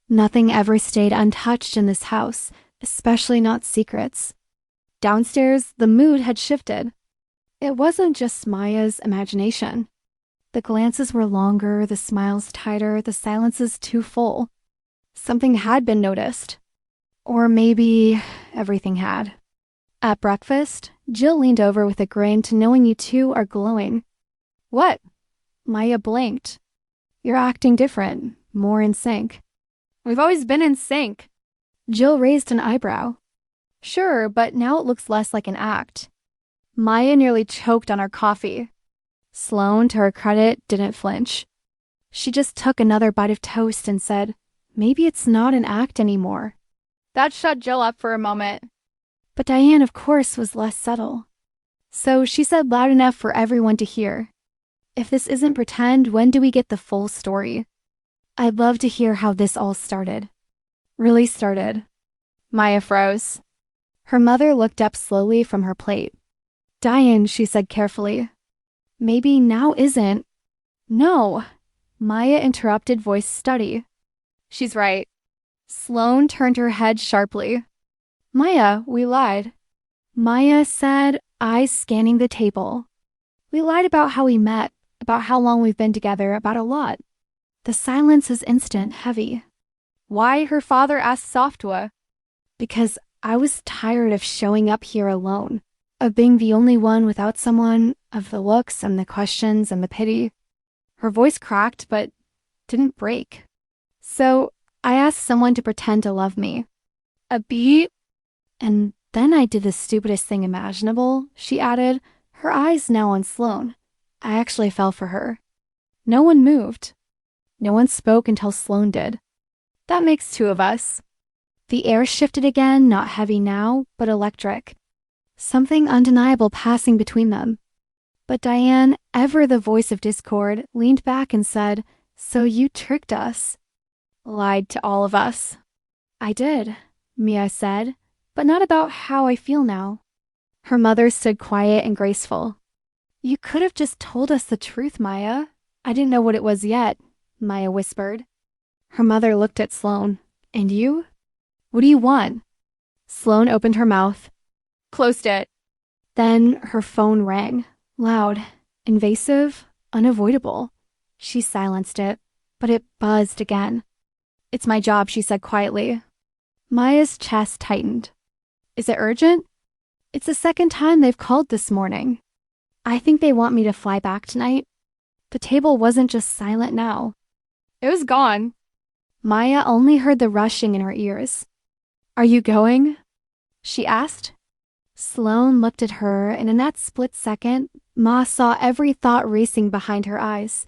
Nothing ever stayed untouched in this house, especially not secrets. Downstairs, the mood had shifted. It wasn't just Maya's imagination. The glances were longer, the smiles tighter, the silences too full. Something had been noticed. Or maybe everything had. At breakfast, Jill leaned over with a grin to knowing you two are glowing. "What?" Maya blinked. "You're acting different, more in sync." "We've always been in sync." Jill raised an eyebrow. "Sure, but now it looks less like an act." Maya nearly choked on her coffee. Sloane, to her credit, didn't flinch. She just took another bite of toast and said, "Maybe it's not an act anymore." That shut Jill up for a moment. But Diane, of course, was less subtle. So she said loud enough for everyone to hear, "If this isn't pretend, when do we get the full story? I'd love to hear how this all started." "Really started." Maya froze. Her mother looked up slowly from her plate. "Diane," she said carefully, "maybe now isn't." "No," Maya interrupted, voice steady. "She's right." Sloane turned her head sharply. "Maya, we lied." Maya said, eyes scanning the table. "We lied about how we met, about how long we've been together, about a lot." The silence is instant, heavy. "Why?" her father asked Softwa. "Because I was tired of showing up here alone, of being the only one without someone, of the looks and the questions and the pity." Her voice cracked, but didn't break. "So I asked someone to pretend to love me. A beat. And then I did the stupidest thing imaginable," she added, her eyes now on Sloane. "I actually fell for her." No one moved. No one spoke until Sloane did. "That makes two of us." The air shifted again, not heavy now, but electric. Something undeniable passing between them. But Diane, ever the voice of discord, leaned back and said, "So you tricked us." "Lied to all of us." "I did," Mia said, "but not about how I feel now." Her mother stood quiet and graceful. "You could have just told us the truth, Maya." "I didn't know what it was yet," Maya whispered. Her mother looked at Sloane. "And you? What do you want?" Sloane opened her mouth. Closed it. Then her phone rang. Loud, invasive, unavoidable. She silenced it, but it buzzed again. "It's my job," she said quietly. Maya's chest tightened. "Is it urgent?" "It's the second time they've called this morning. I think they want me to fly back tonight." The table wasn't just silent now. It was gone. Maya only heard the rushing in her ears. "Are you going?" she asked. Sloane looked at her, and in that split second, Ma saw every thought racing behind her eyes.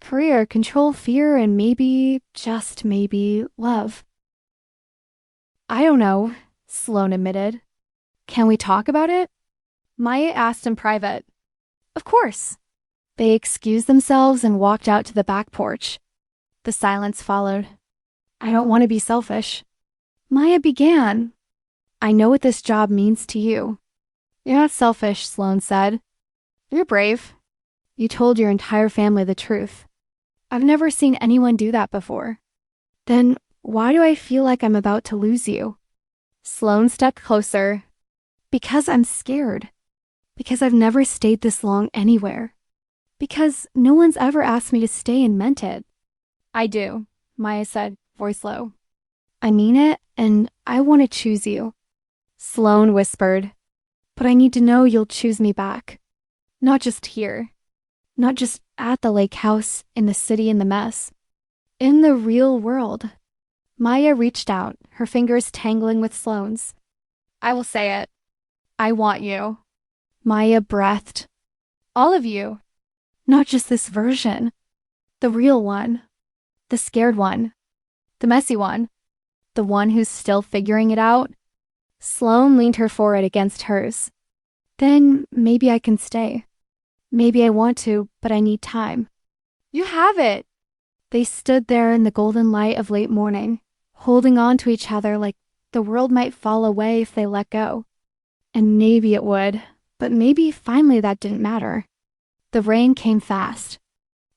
Career, control, fear, and maybe, just maybe, love. "I don't know," Sloane admitted. "Can we talk about it?" Maya asked in private. "Of course." They excused themselves and walked out to the back porch. The silence followed. "I don't want to be selfish." Maya began. "I know what this job means to you." "You're not selfish," Sloane said. "You're brave. You told your entire family the truth. I've never seen anyone do that before." "Then why do I feel like I'm about to lose you?" Sloane stepped closer. "Because I'm scared. Because I've never stayed this long anywhere. Because no one's ever asked me to stay and meant it." "I do," Maya said, voice low. I mean it, and I want to choose you. Sloane whispered. But I need to know you'll choose me back. Not just here. Not just at the lake house, in the city, in the mess. In the real world. Maya reached out, her fingers tangling with Sloane's. I will say it. I want you. Maya breathed. All of you. Not just this version. The real one. The scared one. The messy one. The one who's still figuring it out. Sloane leaned her forehead against hers. Then maybe I can stay. Maybe I want to, but I need time. You have it! They stood there in the golden light of late morning, holding on to each other like the world might fall away if they let go. And maybe it would, but maybe finally that didn't matter. The rain came fast.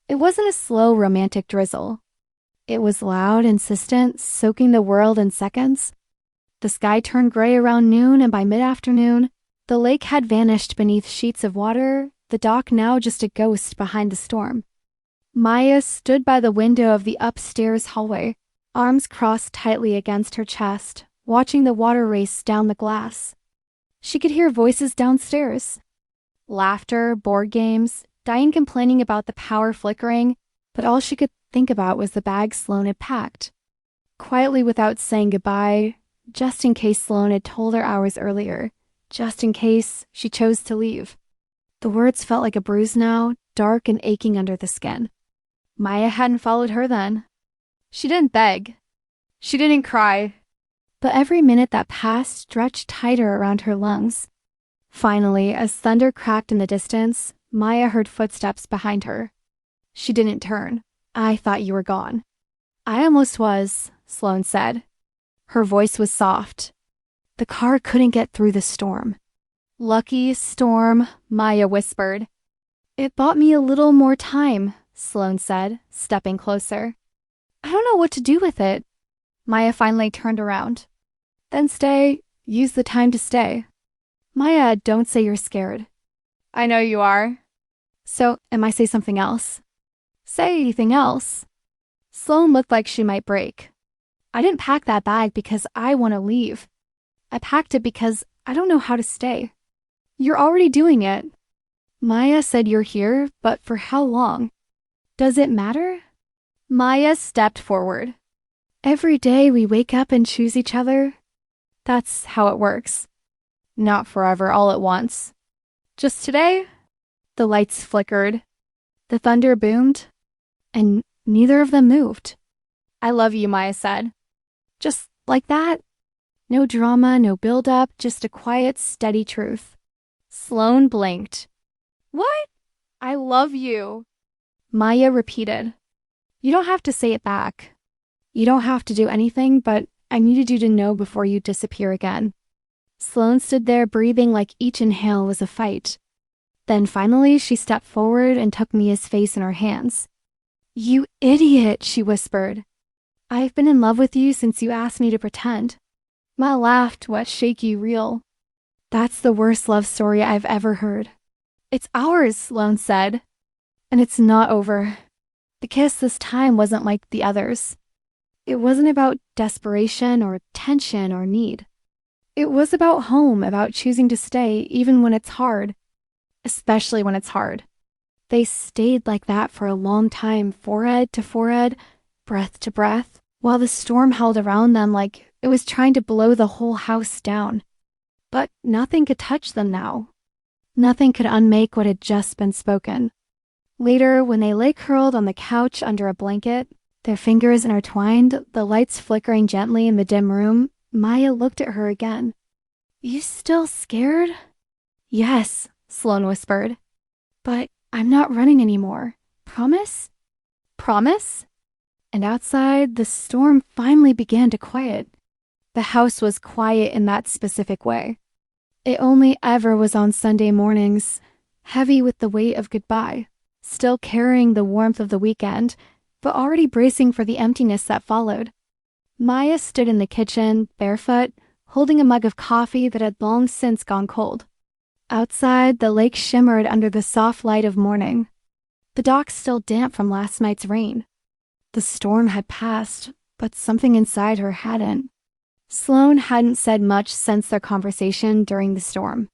It wasn't a slow romantic drizzle. It was loud, insistent, soaking the world in seconds. The sky turned gray around noon, and by mid-afternoon, the lake had vanished beneath sheets of water, the dock now just a ghost behind the storm. Maya stood by the window of the upstairs hallway, arms crossed tightly against her chest, watching the water race down the glass. She could hear voices downstairs. Laughter, board games, Diane complaining about the power flickering, but all she could think about was the bag Sloane had packed. Quietly, without saying goodbye, just in case Sloane had told her hours earlier, just in case she chose to leave. The words felt like a bruise now, dark and aching under the skin. Maya hadn't followed her then. She didn't beg. She didn't cry. But every minute that passed stretched tighter around her lungs. Finally, as thunder cracked in the distance, Maya heard footsteps behind her. She didn't turn. I thought you were gone. I almost was, Sloane said. Her voice was soft. The car couldn't get through the storm. Lucky storm, Maya whispered. It bought me a little more time, Sloane said, stepping closer. I don't know what to do with it. Maya finally turned around. Then stay. Use the time to stay. Maya, don't say you're scared. I know you are. So, am I say something else? Say anything else. Sloane looked like she might break. I didn't pack that bag because I want to leave. I packed it because I don't know how to stay. You're already doing it. Maya said you're here, but for how long? Does it matter? Maya stepped forward. Every day we wake up and choose each other. That's how it works. Not forever, all at once. Just today, the lights flickered. The thunder boomed, and neither of them moved. I love you, Maya said. Just like that. No drama, no build-up, just a quiet, steady truth. Sloane blinked. What? I love you. Maya repeated. You don't have to say it back. You don't have to do anything, but I needed you to know before you disappear again. Sloane stood there breathing like each inhale was a fight. Then finally she stepped forward and took Mia's face in her hands. You idiot, she whispered. I've been in love with you since you asked me to pretend. Ma laughed, wet, shaky, real. That's the worst love story I've ever heard. It's ours, Sloane said. And it's not over. The kiss this time wasn't like the others. It wasn't about desperation or tension or need. It was about home, about choosing to stay even when it's hard. Especially when it's hard. They stayed like that for a long time, forehead to forehead, breath to breath, while the storm held around them like it was trying to blow the whole house down. But nothing could touch them now. Nothing could unmake what had just been spoken. Later, when they lay curled on the couch under a blanket, their fingers intertwined, the lights flickering gently in the dim room, Maya looked at her again. You still scared? Yes, Sloane whispered. But I'm not running anymore. Promise? Promise? And outside, the storm finally began to quiet. The house was quiet in that specific way. It only ever was on Sunday mornings, heavy with the weight of goodbye, still carrying the warmth of the weekend, but already bracing for the emptiness that followed. Maya stood in the kitchen, barefoot, holding a mug of coffee that had long since gone cold. Outside, the lake shimmered under the soft light of morning. The dock still damp from last night's rain. The storm had passed, but something inside her hadn't. Sloane hadn't said much since their conversation during the storm.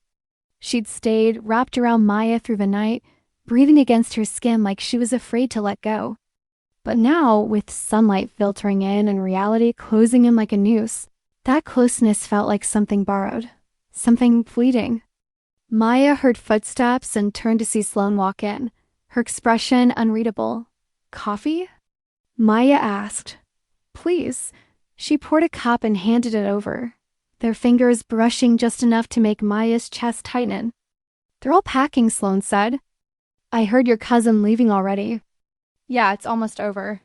She'd stayed wrapped around Maya through the night, breathing against her skin like she was afraid to let go. But now, with sunlight filtering in and reality closing in like a noose, that closeness felt like something borrowed, something fleeting. Maya heard footsteps and turned to see Sloane walk in, her expression unreadable. "Coffee?" Maya asked. "Please." She poured a cup and handed it over, their fingers brushing just enough to make Maya's chest tighten. "They're all packing," Sloane said. "I heard your cousin leaving already." "Yeah, it's almost over."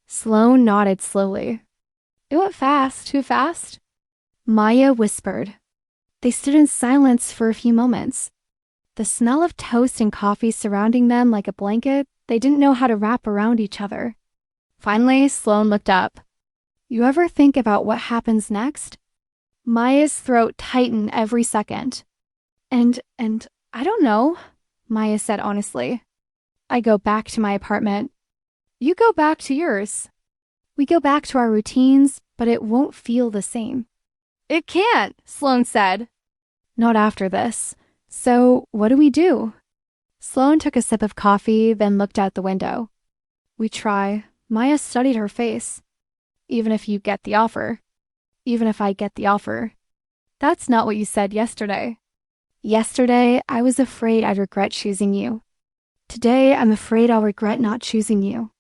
Sloane nodded slowly. "It went fast. Too fast?" Maya whispered. They stood in silence for a few moments. The smell of toast and coffee surrounding them like a blanket they didn't know how to wrap around each other. Finally, Sloane looked up. "You ever think about what happens next?" Maya's throat tightened every second. And I don't know," Maya said honestly. "I go back to my apartment. You go back to yours. We go back to our routines, but it won't feel the same." "It can't," Sloane said. "Not after this. So what do we do?" Sloane took a sip of coffee, then looked out the window. "We try." Maya studied her face. "Even if you get the offer." "Even if I get the offer." "That's not what you said yesterday." "Yesterday, I was afraid I'd regret choosing you. Today, I'm afraid I'll regret not choosing you."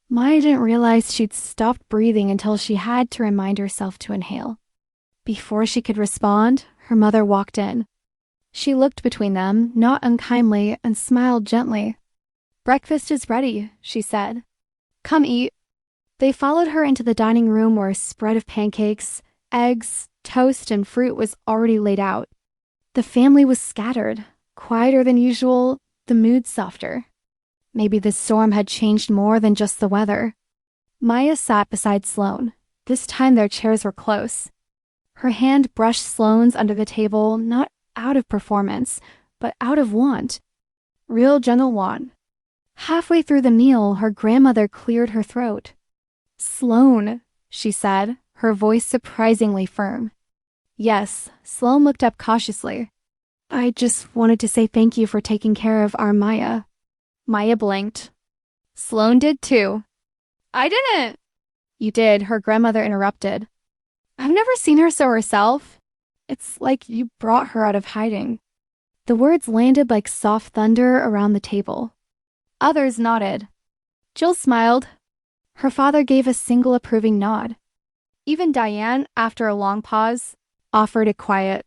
Maya didn't realize she'd stopped breathing until she had to remind herself to inhale. Before she could respond, her mother walked in. She looked between them, not unkindly, and smiled gently. "Breakfast is ready," she said. "Come eat." They followed her into the dining room where a spread of pancakes, eggs, toast, and fruit was already laid out. The family was scattered, quieter than usual, the mood softer. Maybe the storm had changed more than just the weather. Maya sat beside Sloane. This time their chairs were close. Her hand brushed Sloane's under the table, not out of performance, but out of want. Real gentle want. Halfway through the meal, her grandmother cleared her throat. "Sloane," she said, her voice surprisingly firm. "Yes," Sloane looked up cautiously. "I just wanted to say thank you for taking care of our Maya." Maya blinked. Sloane did too. "I didn't." "You did," her grandmother interrupted. "I've never seen her so herself. It's like you brought her out of hiding." The words landed like soft thunder around the table. Others nodded. Jill smiled. Her father gave a single approving nod. Even Diane, after a long pause, offered a quiet,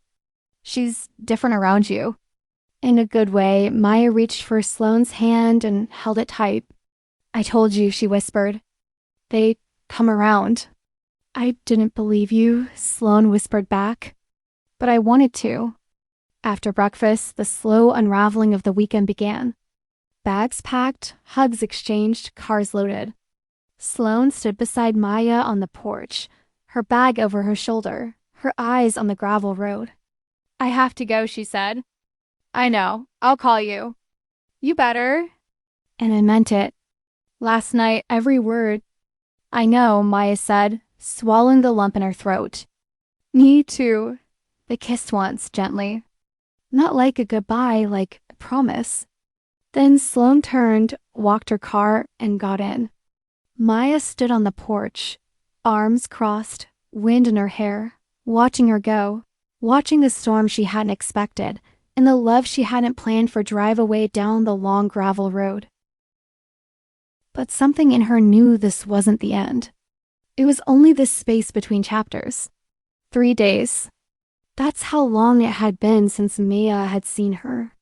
"She's different around you." In a good way, Maya reached for Sloane's hand and held it tight. "I told you," she whispered. "They come around." "I didn't believe you," Sloane whispered back. "But I wanted to." After breakfast, the slow unraveling of the weekend began. Bags packed, hugs exchanged, cars loaded. Sloane stood beside Maya on the porch, her bag over her shoulder, her eyes on the gravel road. "I have to go," she said. "I know. I'll call you." "You better." And I meant it. Last night, every word. "I know," Maya said, swallowing the lump in her throat. "Me too." They kissed once, gently. Not like a goodbye, like a promise. Then Sloane turned, walked her car, and got in. Maya stood on the porch, arms crossed, wind in her hair, watching her go, watching the storm she hadn't expected, and the love she hadn't planned for drive away down the long gravel road. But something in her knew this wasn't the end. It was only this space between chapters. 3 days. That's how long it had been since Maya had seen her.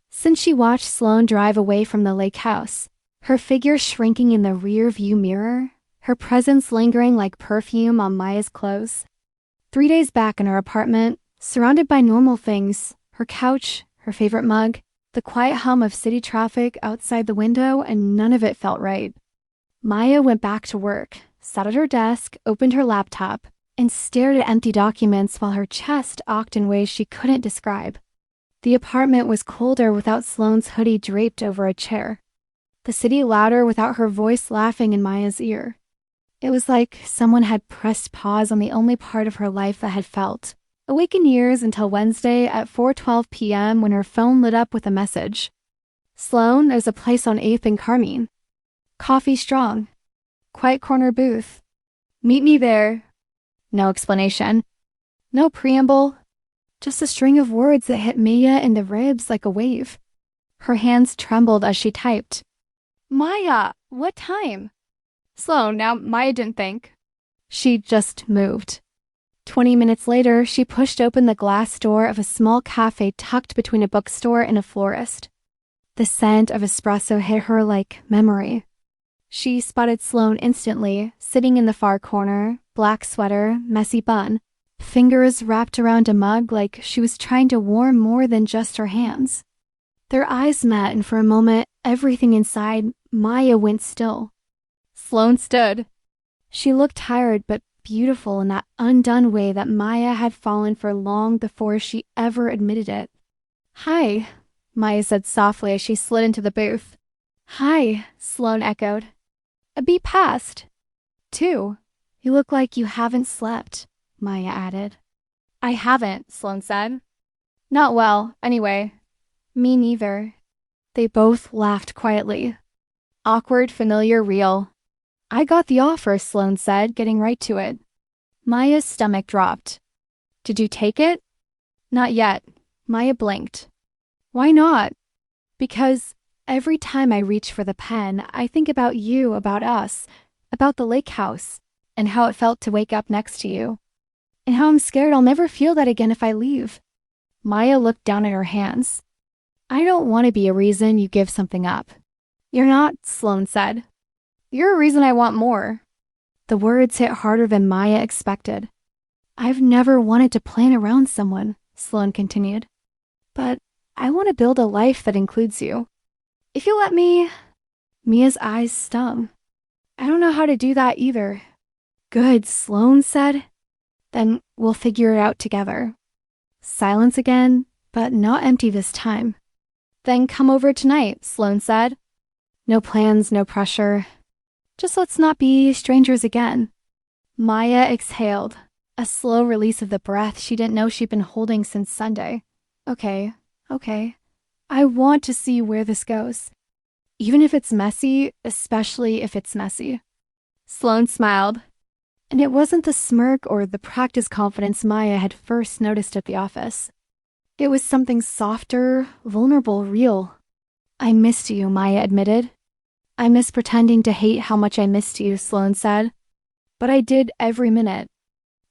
Since she watched Sloane drive away from the lake house, her figure shrinking in the rear view mirror, her presence lingering like perfume on Maya's clothes. 3 days back in her apartment, surrounded by normal things, her couch, her favorite mug, the quiet hum of city traffic outside the window, and none of it felt right. Maya went back to work, sat at her desk, opened her laptop, and stared at empty documents while her chest ached in ways she couldn't describe. The apartment was colder without Sloane's hoodie draped over a chair. The city louder without her voice laughing in Maya's ear. It was like someone had pressed pause on the only part of her life that had felt. Awake in years until Wednesday at 4:12 p.m. when her phone lit up with a message. Sloan, there's a place on 8th and Carmine. Coffee strong. Quiet corner booth. Meet me there. No explanation. No preamble. Just a string of words that hit Maya in the ribs like a wave. Her hands trembled as she typed. Maya, what time? Sloan, now Maya didn't think. She just moved. 20 minutes later, she pushed open the glass door of a small cafe tucked between a bookstore and a florist. The scent of espresso hit her like memory. She spotted Sloan instantly, sitting in the far corner, black sweater, messy bun, fingers wrapped around a mug like she was trying to warm more than just her hands. Their eyes met, and for a moment, everything inside Maya went still. Sloan stood. She looked tired but beautiful in that undone way that Maya had fallen for long before she ever admitted it. Hi, Maya said softly as she slid into the booth. Hi, Sloan echoed. A beat passed. 2. You look like you haven't slept, Maya added. I haven't, Sloan said. Not well, anyway. Me neither. They both laughed quietly. Awkward, familiar, real. I got the offer, Sloan said, getting right to it. Maya's stomach dropped. Did you take it? Not yet. Maya blinked. Why not? Because every time I reach for the pen, I think about you, about us, about the lake house, and how it felt to wake up next to you, and how I'm scared I'll never feel that again if I leave. Maya looked down at her hands. I don't want to be a reason you give something up. You're not, Sloan said. You're a reason I want more. The words hit harder than Maya expected. I've never wanted to plan around someone, Sloan continued. But I want to build a life that includes you. If you let me... Mia's eyes stung. I don't know how to do that either. Good, Sloan said. Then we'll figure it out together. Silence again, but not empty this time. Then come over tonight, Sloan said. No plans, no pressure. Just let's not be strangers again. Maya exhaled, a slow release of the breath she didn't know she'd been holding since Sunday. Okay. I want to see where this goes. Even if it's messy, especially if it's messy. Sloan smiled. And it wasn't the smirk or the practice confidence Maya had first noticed at the office. It was something softer, vulnerable, real. I missed you, Maya admitted. I miss pretending to hate how much I missed you, Sloan said. But I did every minute.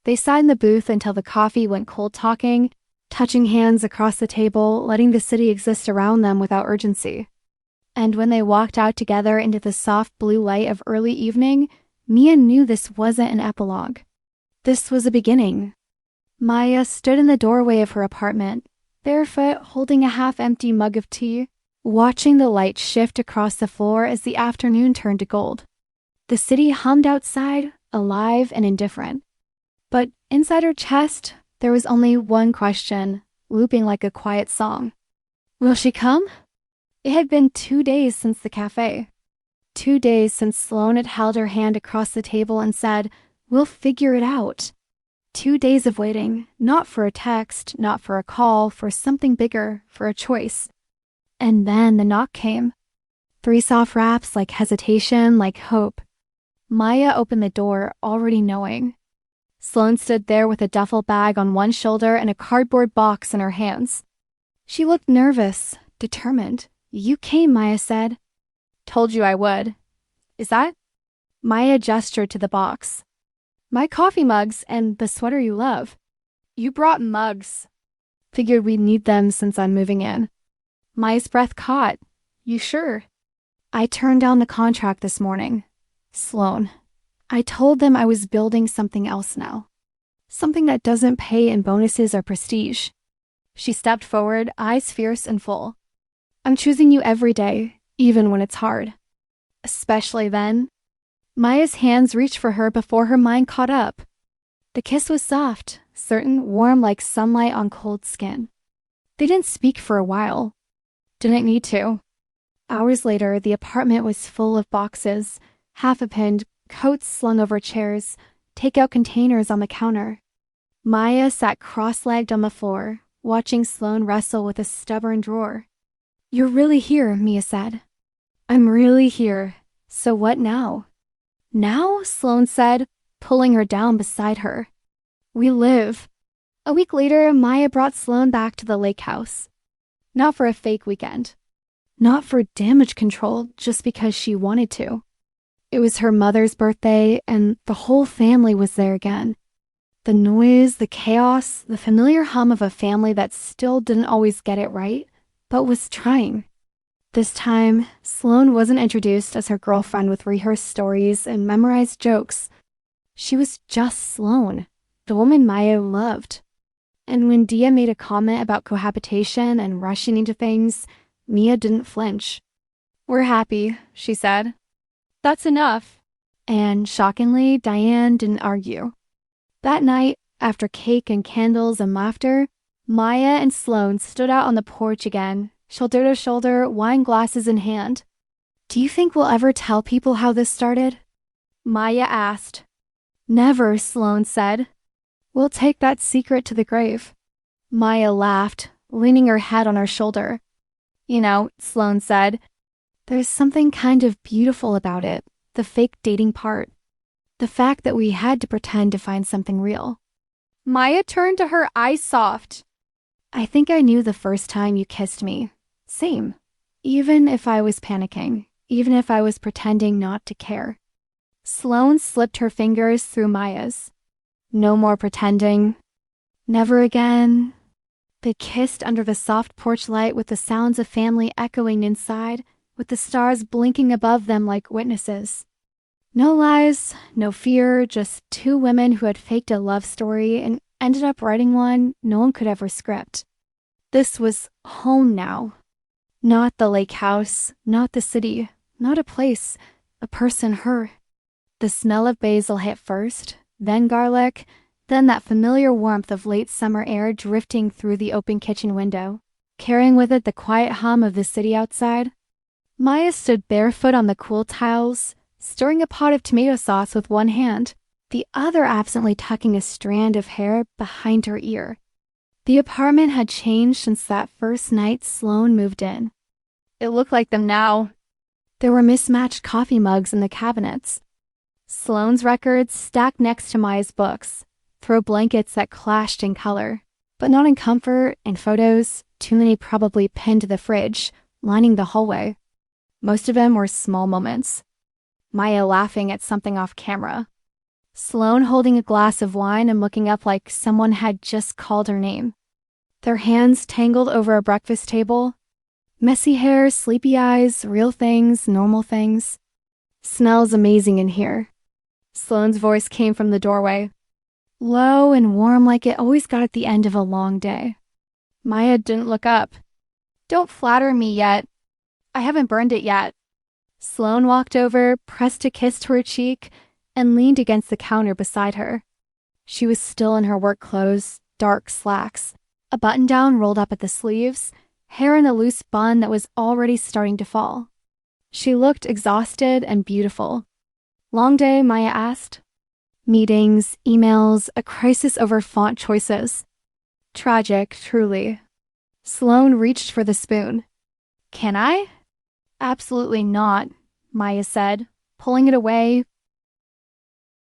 They sat in the booth until the coffee went cold talking, touching hands across the table, letting the city exist around them without urgency. And when they walked out together into the soft blue light of early evening, Mia knew this wasn't an epilogue. This was a beginning. Maya stood in the doorway of her apartment, barefoot, holding a half-empty mug of tea, watching the light shift across the floor as the afternoon turned to gold. The city hummed outside, alive and indifferent. But inside her chest, there was only one question, looping like a quiet song. Will she come? It had been 2 days since the cafe. 2 days since Sloan had held her hand across the table and said, we'll figure it out. 2 days of waiting, not for a text, not for a call, for something bigger, for a choice. And then the knock came. 3 soft raps, like hesitation, like hope. Maya opened the door, already knowing. Sloan stood there with a duffel bag on one shoulder and a cardboard box in her hands. She looked nervous, determined. You came, Maya said. Told you I would. Is that? Maya gestured to the box. My coffee mugs and the sweater you love. You brought mugs. Figured we'd need them since I'm moving in. Maya's breath caught. You sure? I turned down the contract this morning. Sloan. I told them I was building something else now. Something that doesn't pay in bonuses or prestige. She stepped forward, eyes fierce and full. I'm choosing you every day, even when it's hard. Especially then. Maya's hands reached for her before her mind caught up. The kiss was soft, certain, warm like sunlight on cold skin. They didn't speak for a while. Didn't need to. Hours later, the apartment was full of boxes, half-opened, coats slung over chairs, takeout containers on the counter. Maya sat cross-legged on the floor, watching Sloane wrestle with a stubborn drawer. "You're really here," Mia said. "I'm really here. So what now?" "Now?" Sloane said, pulling her down beside her. "We live." A week later, Maya brought Sloane back to the lake house. Not for a fake weekend. Not for damage control, just because she wanted to. It was her mother's birthday, and the whole family was there again. The noise, the chaos, the familiar hum of a family that still didn't always get it right, but was trying. This time, Sloane wasn't introduced as her girlfriend with rehearsed stories and memorized jokes. She was just Sloane, the woman Maya loved. And when Dia made a comment about cohabitation and rushing into things, Mia didn't flinch. "We're happy," she said. "That's enough." And shockingly, Diane didn't argue. That night, after cake and candles and laughter, Maya and Sloane stood out on the porch again, shoulder to shoulder, wine glasses in hand. "Do you think we'll ever tell people how this started?" Maya asked. "Never," Sloane said. "We'll take that secret to the grave." Maya laughed, leaning her head on her shoulder. "You know," Sloane said, "there's something kind of beautiful about it, the fake dating part. The fact that we had to pretend to find something real." Maya turned to her, eyes soft. "I think I knew the first time you kissed me. Same. Even if I was panicking, even if I was pretending not to care." Sloane slipped her fingers through Maya's. "No more pretending. Never again." They kissed under the soft porch light with the sounds of family echoing inside, with the stars blinking above them like witnesses. No lies, no fear, just two women who had faked a love story and ended up writing one no one could ever script. This was home now. Not the lake house, not the city, not a place, a person, her. The smell of basil hit first, then garlic, then that familiar warmth of late summer air drifting through the open kitchen window, carrying with it the quiet hum of the city outside. Maya stood barefoot on the cool tiles, stirring a pot of tomato sauce with one hand, the other absently tucking a strand of hair behind her ear. The apartment had changed since that first night Sloane moved in. It looked like them now. There were mismatched coffee mugs in the cabinets. Sloane's records stacked next to Maya's books, throw blankets that clashed in color, but not in comfort, and photos, too many probably pinned to the fridge, lining the hallway. Most of them were small moments. Maya laughing at something off camera. Sloane holding a glass of wine and looking up like someone had just called her name. Their hands tangled over a breakfast table. Messy hair, sleepy eyes, real things, normal things. "Smells amazing in here." Sloane's voice came from the doorway, low and warm like it always got at the end of a long day. Maya didn't look up. "Don't flatter me yet. I haven't burned it yet." Sloane walked over, pressed a kiss to her cheek, and leaned against the counter beside her. She was still in her work clothes, dark slacks, a button-down rolled up at the sleeves, hair in a loose bun that was already starting to fall. She looked exhausted and beautiful. "Long day?" Maya asked. Meetings, emails, a crisis over font choices. Tragic, truly. Sloane reached for the spoon. "Can I?" "Absolutely not," Maya said, pulling it away,